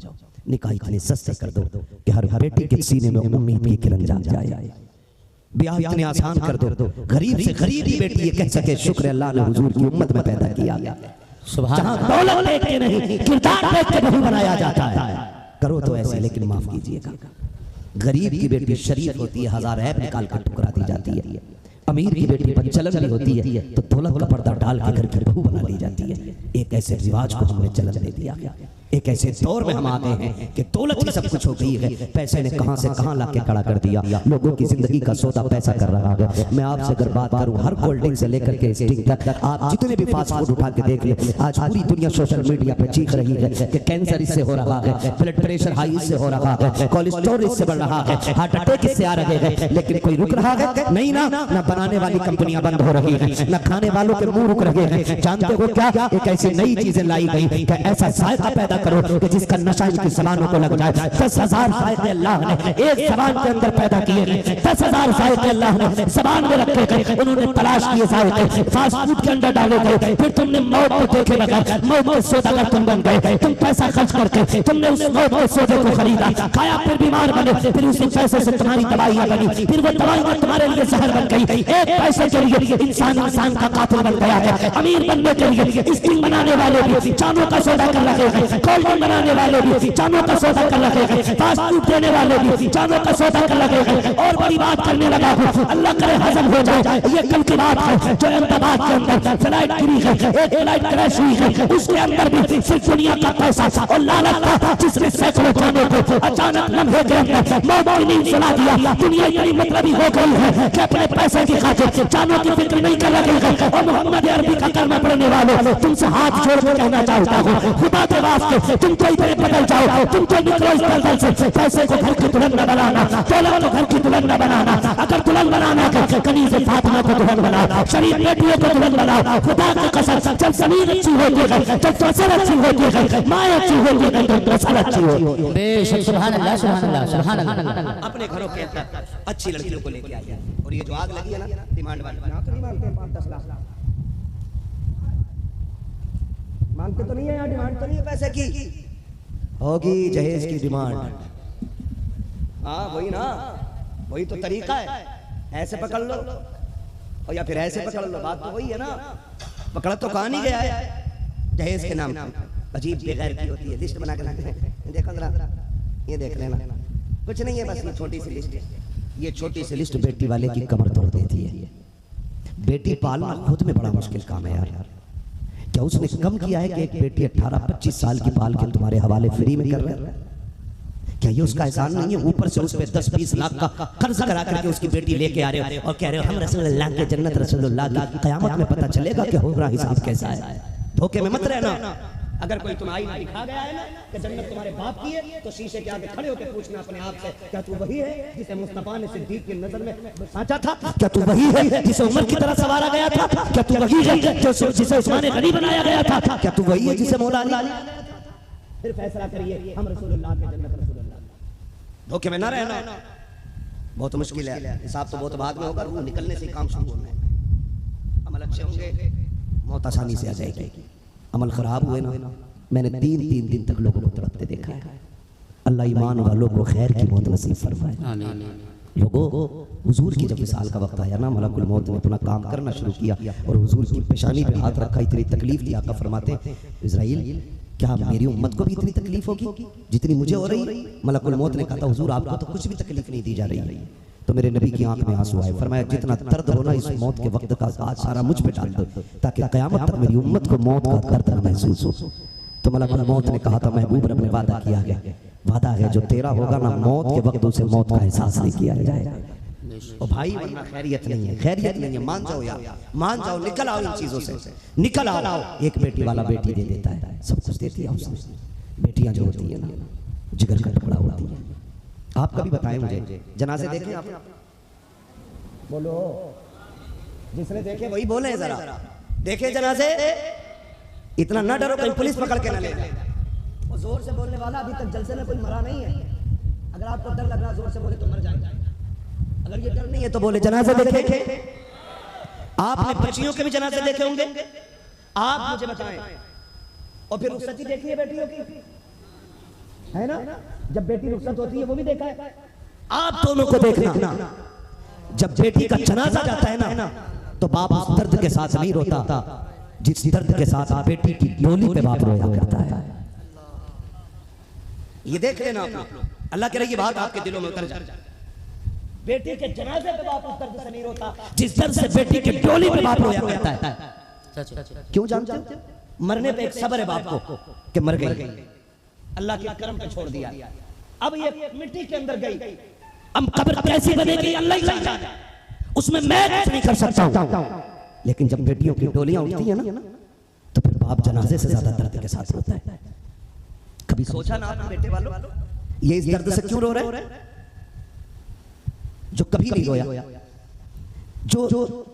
S2: निकाह इतने सस्ते कर दो कि हर बेटी के सीने में उम्मीद की किरण जाग जाए। ब्याह इतने आसान कर दो, गरीब से गरीब ही बेटी ये कह सके शुक्र अल्लाह ने हुजूर की उम्मत में पैदा किया। जहां दौलत देख के नहीं, किरदार देख के बहू बनाया जाता है। करो तो ऐसे, लेकिन माफ कीजिएगा, गरीब की बेटी शरीफ होती है, 1000 ऐब निकाल कर ठुकरा दी जाती है। अमीर की बेटी पर चलन भी होती है तो दौलत का पर्दा डाल के घर की बहू बना ली जाती है। एक ऐसे रिवाज को हमने चलन दे दिया। एक ऐसे दौर में हम आ गए हैं कि दौलत ही सब कुछ हो गई है। पैसे ने कहां से कहां लाके खड़ा कर दिया। लोगों की जिंदगी का सौदा पैसा कर रहा है। मैं आपसे अगर बात करूं, हर कोल्ड ड्रिंक से लेकर के स्टिंग तक, आप जितने भी फास्ट फूड उठा के देख ले, आज पूरी दुनिया सोशल मीडिया पे चीख रही है कि कैंसर इससे हो रहा है, ब्लड प्रेशर हाई इससे हो रहा है, कोलेस्ट्रॉल इससे बढ़ रहा है, हार्ट अटैक इससे आ रहे हैं। लेकिन कोई रुक रहा है नहीं ना। ना बनाने वाली कंपनियां बंद हो रही है, ना खाने वालों के मुंह रुक रहे हैं। जानते हो क्या? एक ऐसी नई चीजें लाई गई कि ऐसा जायका पैदा करो कि जिसका नशा इनकी ज़बानों को लग जाए। 10,000 जायके अल्लाह ने एक ज़बान के अंदर पैदा किए हैं। 10,000 जायके अल्लाह ने ज़बान में रखे गए। उन्होंने तलाश किए जायके फास्ट फूड के अंदर डाले गए। फिर तुमने मौत को देखे बगैर मौत के सौदागर तुम बन गए। तुम पैसा खर्च करके तुमने उस मौत के सौदे को खरीदा, खाया, फिर बीमार बने, फिर उसी पैसे से तुम्हारी दवाइयां बनी, फिर वो दवाइयां तुम्हारे लिए जहर बन गई। एक पैसे के लिए इंसान का कातिल बन गया है। अमीर बनने के लिए स्टिंग बनाने वाले भी जानों का सौदा कर रहे हैं, कोल्ड ड्रिंक बनाने वाले भी जानों का सौदा कर रहे हैं, फास्ट फूड देने वाले भी जानों का सौदा कर रहे हैं। और बड़ी बात करने लगा हूं, अल्लाह करे हजम हो जाए। ये कल की बात है जो अहमदाबाद के अंदर फ्लाइट गिरी है, एक फ्लाइट क्रैश हुई है, उसके अंदर भी सिर्फ दुनिया का पैसा और लालच था जिसने सैकड़ों जानों को अचानक लम्हे के अंदर मौत की नींद सुला दिया। दुनिया इतनी मतलबी हो गई है कि अपने पैसे की खातिर जानों की फिक्र नहीं कर रही है। और मोहम्मद अरबी का कलमा पढ़ने वालों तुमसे हाथ जोड़ कर कहना चाहता हूँ, खुदा के वास्ते
S1: से तुमको इधर बदल जाओ, तुमको निकलो इस दलदल से। पैसे को घर की दुल्हन न बनाना, दौलत को घर की दुल्हन न बनाना। अगर दुल्हन बनाना है कनीज़ फातिमा को दुल्हन बनाओ, शरीफ बेटियों को दुल्हन बनाओ। खुदा की कसम, जब ज़मीन अच्छी होती है, जब फसल अच्छी होती है, माँ अच्छी होती है, तो नस्ल अच्छी होती है।
S3: बेशक सुभान अल्लाह, सुभान अल्लाह, सुभान अल्लाह।
S2: अपने घरों के अंदर अच्छी लड़कियों को लेके आइए। और ये जो आग लगी है ना डिमांड वाली, यहाँ तो नहीं मांगते हैं 5-10 लाख, मांगते तो नहीं है यहाँ, डिमांड तो नहीं है पैसे की, होगी जहेज की डिमांड। हाँ वही ना, वही तो तरीका है, ऐसे पकड़ लो और या फिर ऐसे पकड़ लो, बात तो वही है ना। पकड़ा तो कहाँ नहीं गया है जहेज के नाम, अजीब बेगैर की होती है, लिस्ट बना के रखते हैं। देखो जरा, ये देख लेना, कुछ नहीं है, बस ये छोटी सी लिस्ट है। ये छोटी सी लिस्ट बेटी वाले की कमर तोड़ देती है। बेटी पालना खुद में बड़ा मुश्किल काम है यार। क्या उसने कम किया है कि एक बेटी 18-25 साल की पाल के तुम्हारे हवाले फ्री में कर रहे हैं? क्या ये उसका एहसान नहीं है? ऊपर से उस पे 10-20 लाख का कर्ज करा करके उसकी बेटी लेके आ रहे हो और कह रहे हो हम रसूलुल्लाह के जन्नत रसूलुल्लाह की। क़यामत में पता चलेगा कि होगा हिसाब कैसा है। धोखे में मत रहना। अगर कोई तुम आईना दिखा गया है ना कि जन्नत तुम्हारे बाप की है, तो शीशे के आगे खड़े होकर पूछना अपने आप से, क्या तू वही है जिसे मुस्तफा ने सिद्दीक की नजर में साचा था? क्या तू वही है जिसे उमर की तरह सवारा गया था? क्या तू वही है जिसे उस्मान गनी बनाया गया था? क्या तू वही है जिसे मौला अली? फिर फैसला करिए, हम रसूलुल्लाह के जन्नत रसूलुल्लाह। धोखे में ना रहना, बहुत मुश्किल है। हिसाब तो बहुत बाद में होगा, रूह निकलने से काम शुरू होना है। अमल अच्छे होंगे, मौत आसानी से आ जाएगी। अमल खराब हुए ना, मैंने 3-3 दिन तक लोगों को तड़पते देखा है। अल्लाह ईमान वालों को खैर की मौत नसीब फरमाए। आमीन। लोगों, हुजूर की जब विसाल का वक्त आया ना, मलकुल मौत ने अपना काम करना शुरू किया और हुजूर की पेशानी पे हाथ रखा। इतनी तकलीफ थी, आका फरमाते इज़राइल क्या मेरी उम्मत को भी इतनी तकलीफ होगी जितनी मुझे हो रही? मलकुल मौत ने कहा था हुजूर आपको तो कुछ भी तकलीफ नहीं दी जा रही। तो मेरे नबी की आंख में आंसू आए, फरमाया जितना दर्द होना इस मौत के वक्त का आज सारा मुझ पे डाल दो, ताकि क़यामत तक मेरी उम्मत को मौत का दर्द न महसूस हो। तो मलकुल मौत ने कहा था महबूब रब ने वादा किया है, वादा है जो तेरा होगा ना, मौत के वक्त उसे मौत का एहसास नहीं किया जाएगा। और भाई वरना खैरियत नहीं है, खैरियत नहीं है। मान जाओ यार, मान जाओ, निकल आओ इन चीजों से, निकल आओ। एक बेटी वाला बेटी दे देता है, सब कुछ देती है उसने। बेटियां जो होती है ना, जिगर का टुकड़ा होती है। आप कभी बताएं मुझे, जनाजे देखे आप? बोलो, जिसने देखे वही बोले जरा। देखे जनाजे? इतना न डरो कहीं पुलिस पकड़ के न ले जाए। और जोर से बोलने वाला अभी तक जलसे में कोई मरा नहीं है। अगर आपको डर लग रहा जोर से बोले तो मर जाएगा। अगर ये डर नहीं है तो बोले जनाजे देखे? आपने बच्चियों के भी जनाजे देखे होंगे, आप मुझे बताएं। और फिर रुखसती देखी है बेटियों की, है ना? जब बेटी रुखसत होती है वो भी देखा है। आप दोनों को देखना, जब बेटी का जनाजा जाता है ना, तो बाप उस दर्द के साथ नहीं रोता जिस दर्द के साथ बेटी की डोली पे बाप रोया करता है। ये देख लेना आप, अल्लाह करे ये बात आपके दिलों में उतर जाए। बेटी के जनाजे पे बाप उस दर्द से नहीं रोता जिस दर्द से बेटी की डोली पे बाप रोया करता है। क्यों जानते हो? मरने पे एक सब्र है बाप को कि मर गई, अल्लाह के करम पे छोड़ दिया। अब ये मिट्टी के अंदर गई, अब कब्र कैसी बनेगी अल्लाह ही जाने, उसमें मैं कुछ नहीं कर सकता हूं। लेकिन जब बेटियों की डोलियां उठती है ना, तो फिर बाप जनाजे से ज्यादा दर्द के साथ रोता है। कभी सोचा ना आपने बेटे वालों, ये इस दर्द से क्यों रो रहे हैं? जो कभी नहीं रोया, जो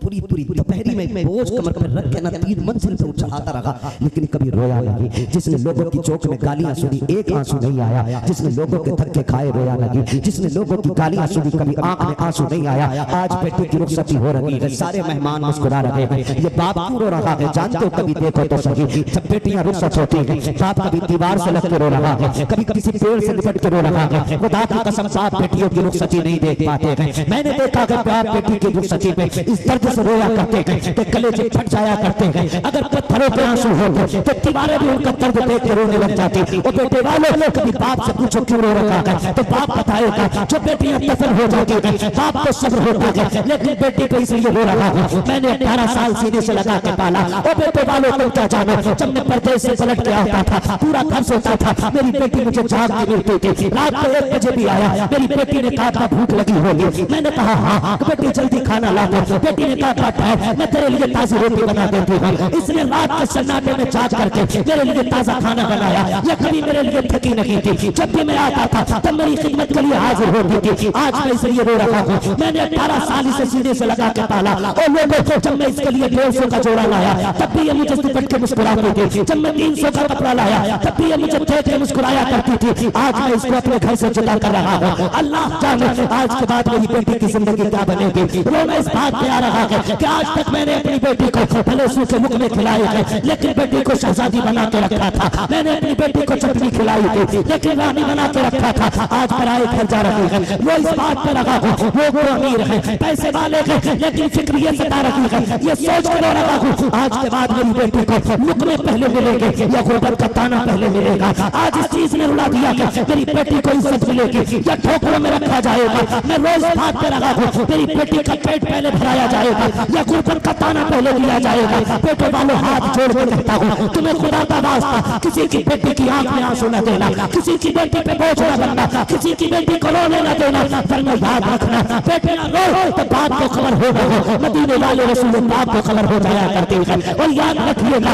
S2: पूरी दोपहरी में बोझ कमर पर रख के ना 3 मंजिल पे चढ़ाता रहा, लेकिन कभी रोया नहीं। जिसने लोगों की चौक में गालियां सुनी, एक आंसू नहीं आया। जिसने लोगों के धक्के खाए, रोया नहीं। जिसने लोगों की गालियां सुनी, कभी आंख में आंसू नहीं आया। आज बेटे की रुखसती हो रही है, सारे मेहमान मुस्कुरा रहे हैं, ये बाप क्यों रो रहा है? जानते हो? कभी देखो तो सही, जब बेटियां रुखसत होती हैं, बाप कभी दीवार से लग के रो रहा है, कभी किसी पेड़ से लिपट के रो रहा है। खुदा की कसम बाप बेटियों की रुखसती नहीं देख पाते हैं। मैंने देखा कि बाप बेटी की रुखसती पे इस दर्द से रोया करते हैं कि कलेजे फट जाया करते हैं। अगर पत्थरों पे आंसू होते तो दीवारें भी उनका दर्द देख के रोने लग जाती थी। और बेटे वालों, कभी बाप से पूछो क्यों रो रहा है, तो बाप बताएगा जो बेटियां दफन हो जाती है बाप को सब्र होता है, लेकिन बेटी को इसलिए रो रहा है मैंने 18 साल सीने से लगा के पाला। और बेटे वालों तुम क्या जानो, जब मैं परदेश से पलट के आता था, पूरा घर सोता था, मेरी बेटी मुझे जाग के मिलती थी। रात को 1 बजे भी आया, मेरी बेटी ने कहा था भूख लगी होगी, मैंने कहा हाँ बेटी जल्दी खाना ला,
S1: दो। बेटी ने कहा बेटा है मैं तेरे लिए ताज़ी रोटी बना देती हूँ। इसने रात के सन्नाटे में जाग करके मेरे लिए ताज़ा खाना बनाया। ये कभी मेरे लिए थकी नहीं थी। जब भी मैं आता था तब मेरी खिदमत के लिए हाजिर होती थी। आज मैं इसलिए रो रहा हूँ। मैंने 18 साल इसे सीधे से लगा के पाला और लोगों जब मैं इसके लिए 150 का जोड़ा लाया तब भी ये मुझे दुपट के मुस्कुराती थी। जब मैं 300 का कपड़ा लाया तब भी ये मुझे देख के मुस्कुराया करती थी। आज मैं इसको अपने घर से जुदा कर रहा हूँ। अल्लाह जाने आज के बाद मेरी बेटी की जिंदगी क्या बनेगी। रोना इस बात पे आ रहा है कि आज तक मैंने अपनी बेटी को भले सूखे मुख में खिलाई है लेकिन बेटी को शहजादी बना के रखा था। मैंने अपनी बेटी को चटनी खिलाई थी लेकिन रानी बना के रखा था। आज पराए घर जा रही है। वो इस बात पे लगा हूँ वो अमीर है पैसे वाले हैं लेकिन फिक्र ये सता रही है ये सोच कर रो रहा हूँ आज के बाद मेरी बेटी को मुख में पहले मिलेंगे या गुर्बत का ताना पहले मिलेगा। आज इस चीज ने रुला दिया कि मेरी बेटी को इज्जत मिलेगी या ठोकरों में रखा जाएगा। मैं रोज बात पे लगा हूँ मेरी बेटी का पेट पहले भराया जाएगा या गुर्बत का ताना पहले दिया जाएगा। बेटे वालों हाथ जोड़ के कहता हूँ तुम्हें खुदा का वास्ता किसी की बेटी की आंख में आंसू न देना, किसी की बेटी पे बोझ न बनना, किसी की बेटी को रोने न देना। वरना याद रखना बेटी ना रो तो बाप को खबर होगा। मदीने वाले रसूल बाप को खबर हो जाया करते हैं। और याद रखिएगा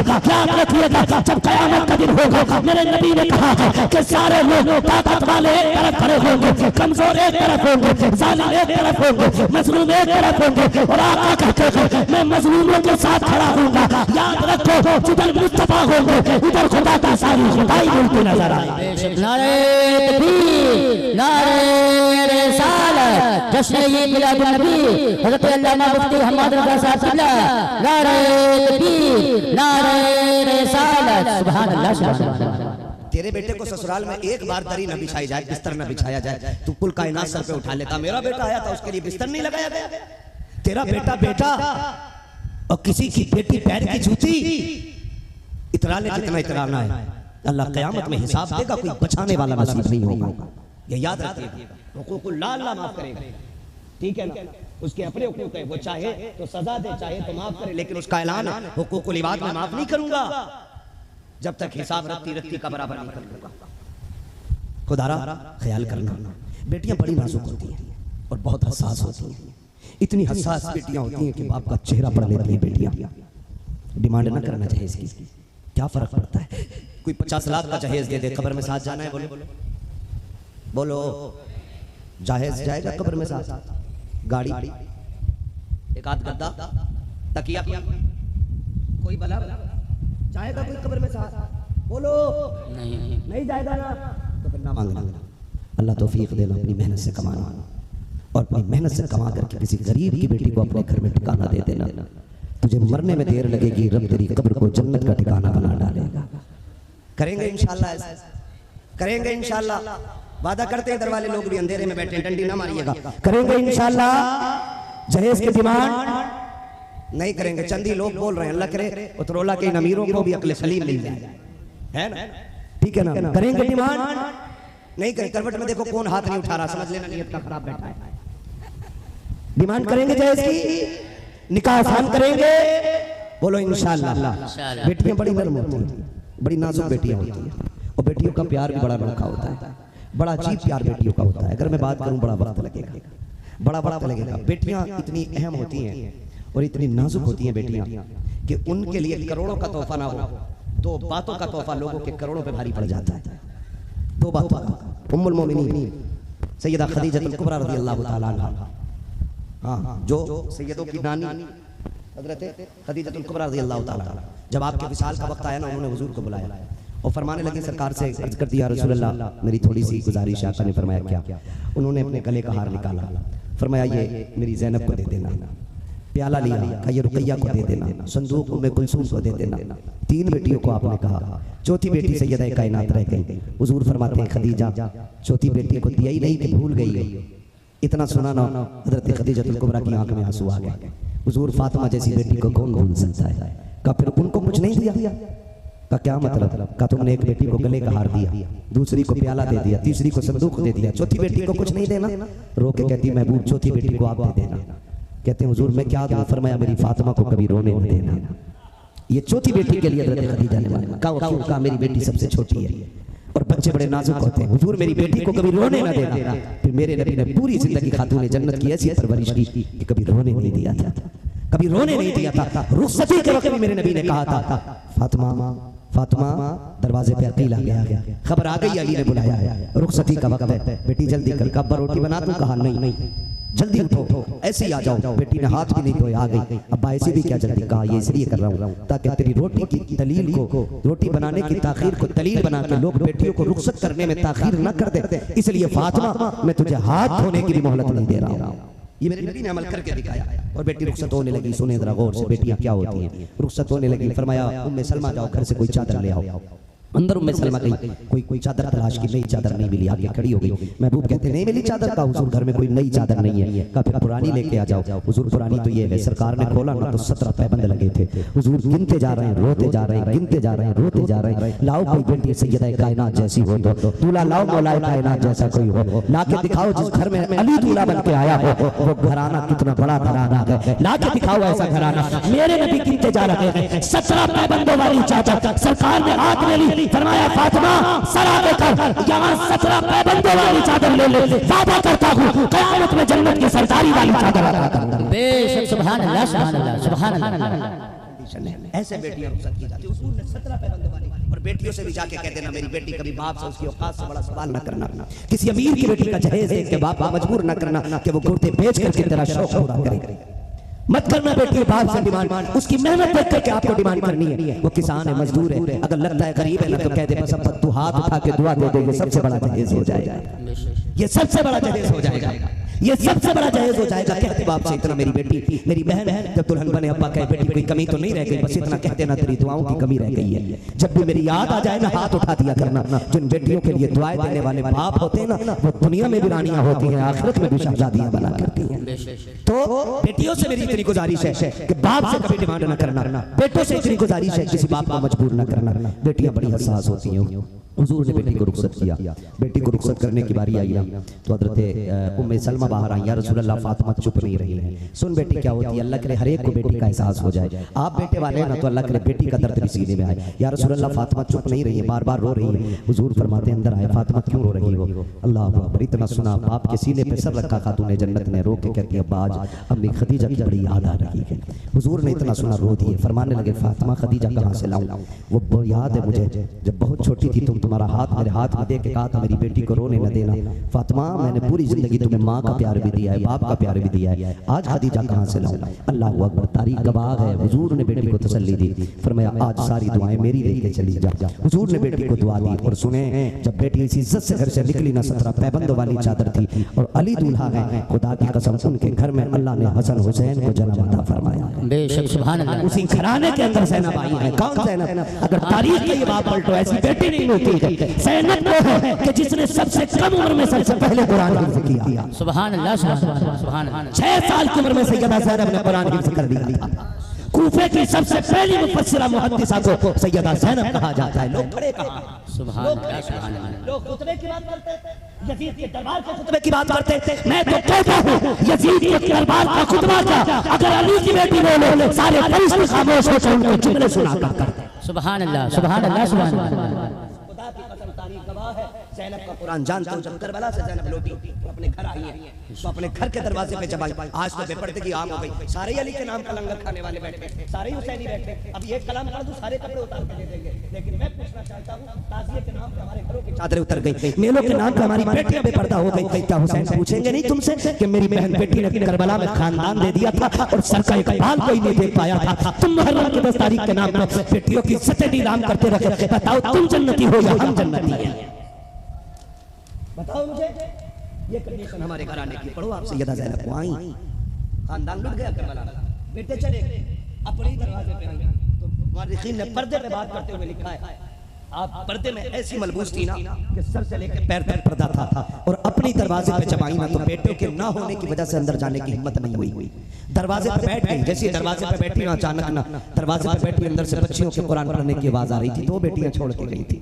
S1: जब कयामत का दिन होगा मेरे नबी ने कहा है कि सारे लोग ताकत वाले एक तरफ खड़े होंगे, कमजोर एक तरफ होंगे, जालिम एक तरफ होंगे, मजलूम एक तरफ होंगे। और आका कहते हैं मैं मजलूमों के साथ खड़ा हूँगा। याद रखो जिधर मुस्तफा होंगे उधर खुदा का सारी खुदाई मिलती नजर आए।
S3: नारे तकबीर, नारे रिसालत, जश्न ये मिलादुन नबी हज़रत अल्लामा मुफ्ती हम्मद रज़ा साहब क़िबला। नारे तकबीर, नारे रिसालत, सुभान अल्लाह सुभान अल्लाह।
S2: तेरे बेटे को ससुराल में एक बार दरी न बिछाई जाए, बिस्तर न बिछाया जाए, तू कुल कायनात सर पे उठा लेता। मेरा बेटा आया था उसके लिए बिस्तर नहीं लगाया गया। तेरा बेटा बेटा और किसी की बेटी पैर की जूती। इतरा ले जितना इतराना है। अल्लाह क़यामत में हिसाब देगा, कोई बचाने वाला नसीब नहीं होगा। ये याद रखिएगा। हुकूकुल ला अल्लाह माफ करेगा, ठीक है ना। उसके अपने हुकूक है, वो चाहे तो सजा दे चाहे तो माफ करे, लेकिन उसका ऐलान है हुकूकुल इबाद में माफ नहीं करूंगा जब तक हिसाब रत्ती का बराबर नहीं कर लूंगा। खुदारा ख्याल करना, बेटियां बड़ी नाजुक होती हैं और बहुत हसास होती हैं। इतनी हसास बेटियां होती हैं कि बाप का चेहरा पढ़ लेती हैं। बेटियां डिमांड ना करना चाहिए इसकी, क्या फर्क पड़ता है। कोई 50 लाख का जहेज दे दे, कब्र में साथ जाना है, बोलो बोलो जहेज जाएगा कब्र में साथ, गाड़ी, एक आध गद्दा, तकिया, कोई बला जाएगा कोई कब्र में साथ, बोलो नहीं जाएगा ना, तो फिर ना मांगना। अल्लाह तौफीक देना अपनी मेहनत से कमाना और अपनी मेहनत से कमा करके किसी गरीब की बेटी को अपने घर में ठिकाना दे देना। तुझे मरने में देर लगेगी, रब तेरी कब्र को जन्नत का ठिकाना बना डालेगा। करेंगे इंशाल्लाह, करेंगे इंशाल्लाह, वादा करते हैं। इधर वाले लोग भी अंधेरे में बैठे, डंडी ना मारिएगा। करेंगे इंशाल्लाह। जहेज की डिमांड नहीं करेंगे। चंदी लोग बोल रहे हैं, अल्लाह करे उतरोला के इन अमीरों को भी अक्ल सलीम मिल जाए, है ना, ठीक है ना। करेंगे डिमांड नहीं करें। करवट में देखो कौन हाथ नहीं उठा रहा, समझ लेना नियत का खराब बैठा है। डिमांड करेंगे जहेज की, निकाह आसान करेंगे, बोलो इंशाल्लाह। बेटियां बड़ी नरम होती हैं, बड़ी नाजुक बेटियां होती हैं और बेटियों का प्यार भी बड़ा अनोखा होता है, बड़ा अजीब प्यार बेटियों का होता है। अगर मैं बात करूं बड़ा वक्त लगेगा, बड़ा वक्त लगेगा। बेटियां इतनी अहम होती हैं और इतनी नाजुक होती हैं बेटियां कि उनके लिए करोड़ों का तोहफा ना हो, 2 बातों का तोहफा लोगों के करोड़ों पे भारी पड़ जाता है। 2 बातों का। उम्मुल मोमिनीन सैयदा खदीजतुल कुबरा रज़ियल्लाहु ताला अन्हा, हाँ, जो सैयदों की नानी हज़रत खदीजतुल कुबरा रज़ियल्लाहु ताला, जब आपके विसाल का वक्त आया ना, उन्होंने हुजूर को बुलाया और फरमाने लगी सरकार से अर्ज कर दिया, रसूल अल्लाह मेरी थोड़ी सी गुजारिश। आका ने फरमाया क्या? उन्होंने अपने गले का हार निकाला, फरमाया ये मेरी ज़ैनब को दे देना। प्याला लिया, कहा ये रुकैया को दे देना, संदूक उम्मे कुलसूम को दे देना। 3 बेटियों को आपने कहा, चौथी बेटी सैयदा कायनात रह गई। हुजूर फरमाते हैं खदीजा चौथी बेटी को दिया ही नहीं कि भूल गई। इतना सुना ना, हज़रत खदीजतुल कुबरा की आंख में आंसू आ गए। हुजूर फातिमा जैसी बेटी को कौन भूल सकता है? का फिर उनको कुछ नहीं दिया? का क्या मतलब? का तुमने एक बेटी को गले का हार दिया, दूसरी को प्याला दे दिया, तीसरी को संदूक दे दिया, चौथी बेटी को कुछ नहीं देना? रो के कहती महबूब चौथी बेटी को आप दे देना। कहते हैं हुजूर मैं क्या दूं? फरमाया मेरी फातिमा को कभी रोने न देना। ये चौथी बेटी के लिए हज़रत खदीजा ने मांगा। क्यों? कहा मेरी बेटी सबसे छोटी है और बच्चे बड़े नाजुक होते हैं। हुजूर मेरी बेटी को कभी रोने न देना। फिर मेरे नबी ने पूरी जिंदगी खातून जन्नत की ऐसी परवरिश की कि कभी रोने नहीं दिया था, कभी रोने नहीं दिया था। रुखसती के वक्त भी मेरे नबी ने कहा था, फातिमा फातिमा, दरवाजे पे अकील आ गया, खबर आ गई, अली ने बुलाया, रुखसती का वक्त है, बेटी जल्दी कर, कब्बर रोटी बना दूं? कहा नहीं, जल्दी उठो, ऐसे ही आ जाओ। बेटी ने हाथ भी नहीं धोए, आ गई। अब्बा ऐसे भी क्या जल्दी? कहा ये इसलिए कर रहा हूँ ताकि तेरी रोटी की दलील को, रोटी बनाने की ताखीर को दलील बना के लोग बेटियों को रुखसत करने में ताखीर न कर दे, इसलिए फातिमा मैं तुझे हाथ धोने की भी मोहलत नहीं दे रहा हूँ। ये मेरे नबी ने अमल करके दिखाया। और बेटी रुखसत होने लगी। सुने जरा गौर से, बेटियां क्या होती हैं। रुखसत होने लगी, फरमाया उम्मे सलमा जाओ घर से कोई चादर ले आओ। अंदर उम्मे सलमा गई, कोई चादर तलाश की, नई चादर नहीं मिली, आगे खड़ी हो गई। महबूब कहते नहीं मिली चादर? का हुजूर घर में कोई नई चादर नहीं है। कहा फिर पुरानी लेके आ जाओ। हुजूर पुरानी तो ये है, सरकार ने खोला ना तो 17 पैबंद लगे थे। हुजूर गिनते जा रहे हैं, रोते जा रहे हैं, गिनते जा रहे हैं, रोते जा रहे हैं। लाओ कोई बेटी सैयदा कायनात जैसी हो, तो दूल्हा लाओ मौलाए कायनात जैसा कोई हो, लाके दिखाओ जिस घर में अली दूल्हा बन के आया हो वो घराना कितना बड़ा घराना है, लाके दिखाओ ऐसा घराना। मेरे नबी गिनते जा रहे हैं, 17 पैबंदों वाली चादर सरकार ने हाथ में ली। फरमाया फातिमा सरा देकर यहाँ 17 पैबंदों वाली चादर ले ले, वादा करता हूँ क़यामत में जन्नत की सरदारी वाली चादर अता करूंगा।
S3: बेशक सुभान अल्लाह, सुभान अल्लाह, सुभान अल्लाह।
S2: ऐसे बेटियां रुखसत की जाती है। उसूल ने 17 पैबंदों वाली। और बेटियों से भी जाके कह देना मेरी बेटी कभी बाप से उसकी औकात से बड़ा सवाल न करना। किसी अमीर की बेटी का जहेज देख के बाप को मजबूर न करना कि वो कुर्ते बेच करके तेरा शौक पूरा करे। मत करना बेटी बाप से डिमांड, उसकी मेहनत देख करके आपको डिमांड करनी है। वो किसान है, मजदूर है, अगर लगता है गरीब है ना तो कह दे बस अब तू हाथ उठा के दुआ दे दे, ये सबसे बड़ा जहेज हो जाएगा, ये सबसे बड़ा जहेज हो जाएगा, ये सबसे बड़ा जहेज हो जाएगा। कहते बाप से इतना मेरी बेटी, मेरी बहन जब दुल्हन बने अब्बा कहे बेटी कोई कमी तो नहीं रह गई, बस इतना कह देना तेरी दुआओं की कमी रह गई है। जब भी मेरी याद आ जाए ना हाथ उठा दिया करना। जिन बेटियों के लिए दुआएं देने वाले बाप होते हैं ना वो दुनिया में भी रानियां होती हैं, आखिरत में भी शहजादियां बना करती हैं। तो बेटियों से मेरी इतनी गुजारिश है कि बाप से कभी डिमांड न करना, बेटों से इतनी गुजारिश है किसी बाप को मजबूर न करना। बेटियां बड़ी हसास होती हैं। हुजूर ने बेटी को रुखसत किया। बेटी को रुखसत करने की बारी आई ना तो हज़रत उम्मे सलमा बाहर आई, या रसूल अल्लाह फातिमा चुप नहीं रही है। सुन बेटी क्या होती है, अल्लाह करे हर एक को बेटी का एहसास हो जाए। आप बेटे वाले हैं ना तो अल्लाह करे बेटी का दर्द भी सीने में आए। या रसूल अल्लाह फातिमा चुप नहीं रही है, बार बार रो रही है। हुजूर फरमाते अंदर आए, फातिमा क्यों रो रही हो? अल्लाह अकबर। इतना सुना बाप के सीने पे सर रखा खातून जन्नत ने, रो के कहती है अब्बा आज अम्मी खदीजा की बड़ी याद आ रही है। हुजूर ने इतना सुना रो दिए, फरमाने लगे फातिमा खदीजा कहाँ से लाऊं? वो याद है मुझे जब बहुत छोटी थी तुम तुम्हारा हाथ मेरे हाथ में दे के कहा था मेरी बेटी को रोने न देना। फातिमा मैंने पूरी जिंदगी तुम्हें माँ का प्यार भी दिया है, बाप का प्यार भी दिया है, आज खदीजा कहाँ से लाऊं? अल्लाह अकबर। तारीख गवाह है, हुजूर ने बेटी को तसल्ली दी, फरमाया आज सारी दुआएं मेरी लेके चली जा। हुजूर ने बेटी को दुआ दी। और सुने जब बेटी इस इज्जत से घर से निकली ना 17 पैबंदों वाली चादर थी और अली दूल्हा है, खुदा की कसम उनके घर में अल्लाह ने हसन हुसैन को जन्म अता फरमाया।
S3: बेशक सुभान अल्लाह।
S2: उसी घराने के अंदर ज़ैनब आई है। कौन ज़ैनब? अगर तारीख के ये बात पलटो ऐसी बेटी नहीं होती। ज़ैनब वो है कि जिसने सबसे कम उम्र में सबसे पहले कुरान हिफ्ज़ किया।
S3: सुभान अल्लाह, सुभान अल्लाह।
S2: 6 साल की उम्र में सैयदा ज़ैनब ने कुरान हिफ्ज़ कर लिया। कूफे की सबसे पहली मुफस्सिरा मुहद्दिसा को सैयदा ज़ैनब कहा जाता है। लोग खड़े कहां?
S3: सुभान अल्लाह, सुभान अल्लाह।
S1: लोग खुतबे की बात करते थे, यजीद के दरबार के खुतबे की बात करते थे। मैं तो कहता हूँ यजीद के दरबार का खुतबा क्या, अगर अली की बेटी बोले सारे फरिश्ते खामोश हो जाएं, उनके जुमले सुना करते।
S3: सुभान अल्लाह, सुभान अल्लाह, सुभान अल्लाह।
S1: खुदा की कसम तारीख गवाह है, ज़ैनब का
S2: कुरान जानते हो जब करबला से ज़ैनब लौटी तो अपने घर आई है, तो अपने घर के दरवाजे पे जब आई, आज तो बेपर्दगी आम हो गई। सारे अली के नाम का लंगर खाने वाले बैठे, सारे हुसैनी बैठे। अब ये कलाम पढ़ दूं सारे कपड़े उतार के दे देंगे। लेकिन मैं पूछना चाहता हूँ ताज़िये के नाम पे हमारे घरों की चादरें उतर गई, मेलों के नाम पे हमारी बेटियां बेपर्दा हो गई। क्या हुसैन पूछेंगे नहीं तुमसे कि मेरी बहन बेटी ने करबला में खानदान दे दिया था और सर का एक बाल कोई नहीं देख पाया था? तुम मुहर्रम की 10 तारीख के नाम पर बेटियों की इज्जतें नीलाम करते रहे। बताओ तुम जन्नती हो या हम जन्नती हैं? बताओ मुझे। ये कंडीशन हमारे घराने की। पढ़ो आप सैयदा ज़ैनब को आई, खानदान लुट गया करबला, बेटे चले अपने दरवाजे पे आई। तो मुअर्रिखीन ने पर्दे पे बात करते हुए लिखा है आप पर्दे में ऐसी मलबूस थी ना कि सर से लेकर पैर तक पर्दा था। और अपनी दरवाजे पे जब आई ना तो बेटों के ना होने की वजह से अंदर जाने की हिम्मत नहीं हुई। दरवाजे पे बैठ गई, जैसे दरवाजे पे बैठी ना अचानक ना दरवाजे पे बैठी अंदर से बच्चियों के कुरान पढ़ने की आवाज आ रही थी। 2 बेटियां छोड़ के गई थी,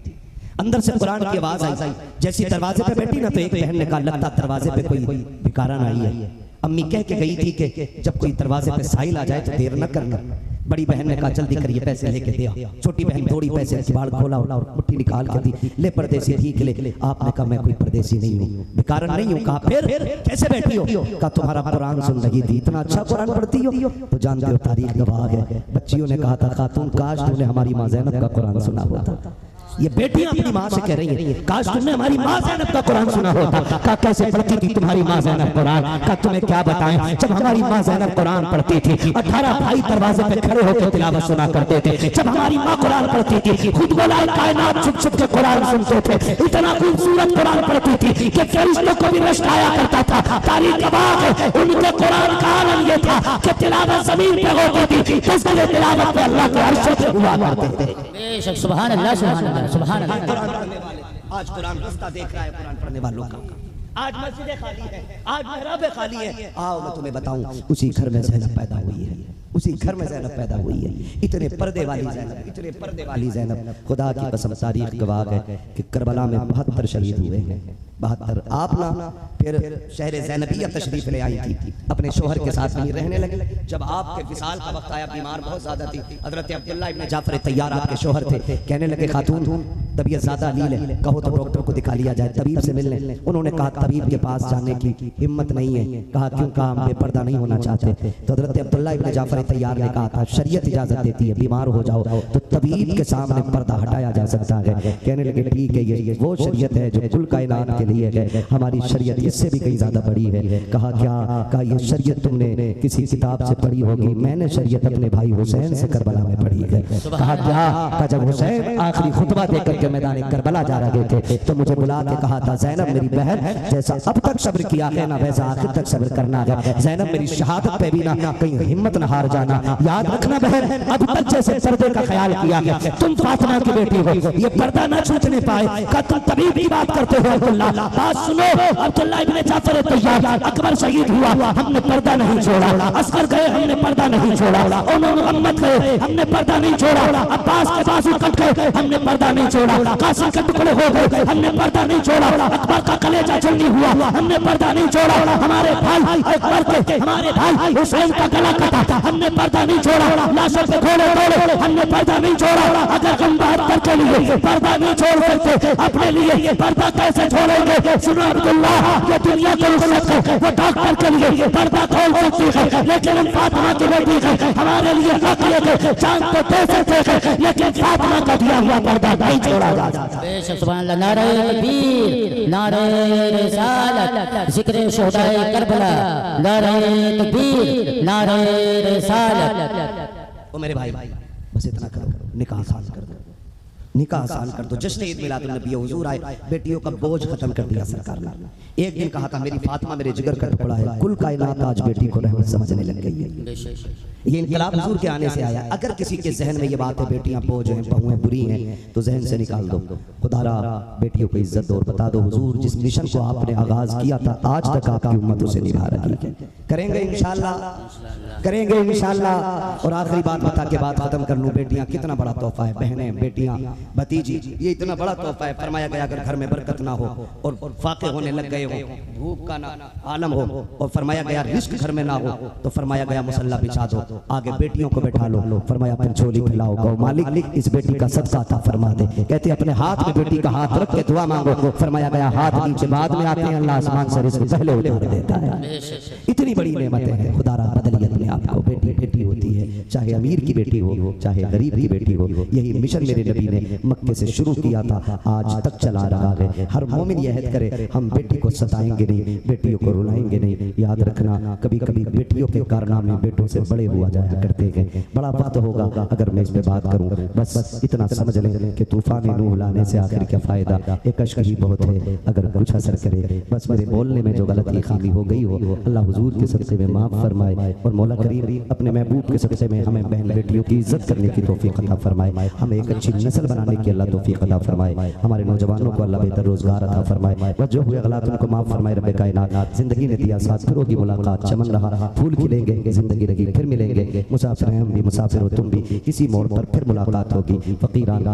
S2: अंदर से कुरान की आवाज आई। जैसी दरवाजे पे बैठी ना तो एक बहन ने कहा लगता दरवाजे पे कोई भिखारन आई है। अम्मी कह के गई थी कि जब कोई दरवाजे पे साइल आ जाए तो देर न करना, बड़ी बहन ने कहा जल्दी करिए पैसे लेके दे आओ। छोटी बहन दौड़ी पैसे किवाड़ खोला और मुट्ठी निकाल के दी, ले परदेसी ठीक ले। आपने कहा मैं कोई परदेसी नहीं हूँ, भिखारन नहीं हूँ। कहा फिर कैसे बैठी हो? कहा तुम्हारा कुरान सुन रही थी, इतना अच्छा कुरान पढ़ती हो। तो जानते हो तारीख गवाह है, बच्चियों ने कहा था खातून काश तुमने हमारी माँ ज़ैनब का कुरान सुना होता। ये बेटियां अपनी माँ से कह रही हैं काश तुमने हमारी माँ ज़ैनब का कुरान सुना होता। कहा कैसे पढ़ती थी तुम्हारी माँ ज़ैनब कुरान? कहा तुम्हें क्या बताएं, जब हमारी माँ ज़ैनब कुरान पढ़ती थी 18 भाई दरवाजे पे खड़े होकर तिलावत सुना करते थे। जब हमारी माँ कुरान पढ़ती थी खुद गोलाए कायनात छुप छुप के कुरान सुनते थे। इतना खूबसूरत कुरान पढ़ती थी कि फरिश्तों को भी रश्काया करता था। तारीख गवाह है उनके कुरान का आलम ये था कि तिलावत जमीन पे होती थी, तस्बीह तिलावत पे अल्लाह के अर्श पे हुआ करते थे।
S3: बेशक सुभान अल्लाह सुभान अल्लाह सुभान अल्लाह।
S2: कुरान पढ़ने वाले आज कुरान रास्ता देख रहा है कुरान पढ़ने वालों का। आज मस्जिदें खाली है, आज महराबें खाली है। आओ मैं तुम्हें बताऊं, उसी घर में ज़ैनब पैदा हुई है, उसी घर में ज़ैनब पैदा हुई है। इतने पर्दे वाली ज़ैनब, इतने पर्दे वाली ज़ैनब। खुदा की कसम तारीख गवाह है कि करबला में 72 शहीद हुए हैं, 72। आप ना फिर शहर ज़ैनबिया तशरीफ ले आई थी, अपने शोहर के साथ नहीं रहने लगे। जब आपके विसाल का वक्त आया, बीमार बहुत ज्यादा थी, हजरत अब्दुल्लाह इब्न जाफर तैयार आपके शोहर थे, कहने लगे खातून तबीयत ज्यादा लील है, कहो तो डॉक्टर को दिखा लिया जाए, तबीब से मिलने। उन्होंने कहा तबीब के पास जाने की हिम्मत नहीं है। कहा क्यों? कहा हम बेपर्दा नहीं होना चाहते। तो हजरत अब्दुल्लाह इब्न जाफर तैयार ने कहा था शरीयत इजाजत देती है बीमार हो जाओ तो तबीब के सामने पर्दा हटाया जा सकता है। कहने लगे ठीक है, ये वो शरीयत है जो कुल कायनात के लिए है, हमारी शरीयत इससे भी कहीं ज्यादा बड़ी है। कहा क्या? कहा ये शरीयत तुमने किसी किताब से पढ़ी होगी, मैंने शरीयत अपने भाई हुसैन से करबला में पढ़ी है। कहा क्या? कहा जब हुसैन आखिरी खुतबा देकर के मैदान करबला जा रहे थे तो मुझे बुला के कहा था ज़ैनब मेरी बहन, जैसा अब तक सब्र किया है ना वैसा आखिर तक सब्र करना है। ज़ैनब मेरी शहादत पे भी ना कहीं हिम्मत न हार जाना, याद रखना बहन, अब तक जैसे पर्दे का ख्याल किया है, तुम फातिमा की बेटी हो, ये पर्दा ना छूटने पाए। का तुम तबीब की बात करते हो अब्दुल्ला? बात सुनो, अब्दुल्लाह इब्न जाफर तैयार, अकबर शहीद हुआ, हमने पर्दा नहीं छोड़ा, असगर गए, हमने पर्दा नहीं छोड़ा, उन्होंने मोहम्मद गए, हमने पर्दा नहीं छोड़ा, अब्बास के बाजू कट गए, हमने पर्दा नहीं छोड़ा, कासिम के टुकड़े हो गए, हमने पर्दा नहीं छोड़ा, अकबर का कलेजा जल्दी हुआ, हमने पर्दा नहीं छोड़ा, हमारे भाई अकबर के, हमारे भाई हुसैन का गला कटा, हमने पर्दा नहीं छोड़ा, लाशों पे घोड़े दौड़े, हमने पर्दा नहीं छोड़ा। अगर हम 72 के लिए पर्दा नहीं छोड़ सकते, अपने लिए पर्दा कैसे छोड़ेंगे? सुनो अब्दुल्ला, ये दुनिया के रुखसत है, वो डॉक्टर के लिए पर्दा खोल सकती है, लेकिन हम फातिमा की बेटी है, हमारे लिए हक लेके जान तो दे सकते हैं, लेकिन फातिमा का दिया हुआ पर्दा नहीं छोड़ा जा सकता।
S3: बेशक सुभान अल्लाह। नारे तकबीर, नारे रिसालत, जिक्र शोहदाए करबला, नारे तकबीर, नारे रिसालत।
S2: ओ मेरे भाई बस इतना करो, निकाह आसान कर दो, निकाह आसान कर दो। जश्न ईद मिलाद नबी हुजूर आए, बेटियों का बोझ खत्म कर दिया सरकार ने। एक दिन कहा था मेरी फातिमा मेरे जिगर का टुकड़ा है, कुल कायनात आज बेटी को रहमत समझने लग गई है। ये इनकलाब हुजूर के आने से आया। अगर किसी के जहन में ये बात है बेटियां बोझ हैं, बहुएं बुरी हैं, तो जहन से निकाल दो। खुदारा बेटियों को इज्जत दो और बता दो हुजूर जिस मिशन को आपने आगाज किया था आज तक आपकी उम्मत उसे निभा रही है। करेंगे इंशाअल्लाह, करेंगे इंशाअल्लाह। और आखिरी बात बता के बात खत्म कर लूं, बेटियां कितना बड़ा तोहफा है, बहनें बेटियां भतीजी, ये इतना बड़ा तोहफा है। फरमाया गया अगर घर में बरकत ना हो और फाके होने लग गए हो, भूख का ना आलम हो, और फरमाया गया रिस्क घर में ना हो, तो फरमाया गया मुसल्ला बिछा दो, आगे बेटियों को बैठा लो, फरमाया फिर झोली खिलाओ, गौ मालिक इस बेटी का सदका अता फरमा दे। कहते अपने हाथ में बेटी का हाथ रख के दुआ मांगो, फरमाया गया हाथ नीचे बाद में आते हैं, अल्लाह आसमान से रिस्क पहले उतार देता है। इतनी बड़ी नेमतें हैं, खुदारा बदलिए अपने आप को। बेटी बेटी होती है, चाहे अमीर की बेटी हो चाहे गरीब की बेटी हो। यही मिशन मेरे नबी ने मक्के से शुरू किया था, आज तक चला रहा है। हर मोमिन यह अहद करे हम बेटी को सताएंगे नहीं, बेटियों को रुलाएंगे नहीं। याद रखना कभी कभी बेटियों के कारनामे बेटों से बड़े हुआ जाया करते हैं। बड़ा वक्त होगा अगर मैं इस पे बात करूं, बस इतना समझ लें कि तूफान नूह लाने से आखिर क्या फायदा, एक अश्क ही बहुत है अगर कुछ असर करे। बस मेरे बोलने में जो गलती खामी हो गई हो अल्लाह हुजूर के सदक़े में माफ फरमाए, और मौला करीम अपने महबूब के सदक़े में हमें बहन बेटियों की इज्जत करने की तौफीक अता फरमाए, हमें एक अच्छी नस्ल बनाने की अल्लाह तौफीक अता फरमाए, हमारे नौजवानों को अल्लाह बेहतर रोजगार अता फरमाए, जो हुए गलत उनको माफ फरमाए। रब्बे कायनात जिंदगी ने दिया साथ, फिर होगी मुलाकात, चमन रहा फूल खिलेंगे, जिंदगी रही फिर मिलेंगे। मुसाफिर हैं हम भी, मुसाफिर हो तुम भी, किसी मोड़ पर फिर मुलाकात होगी। फकीरान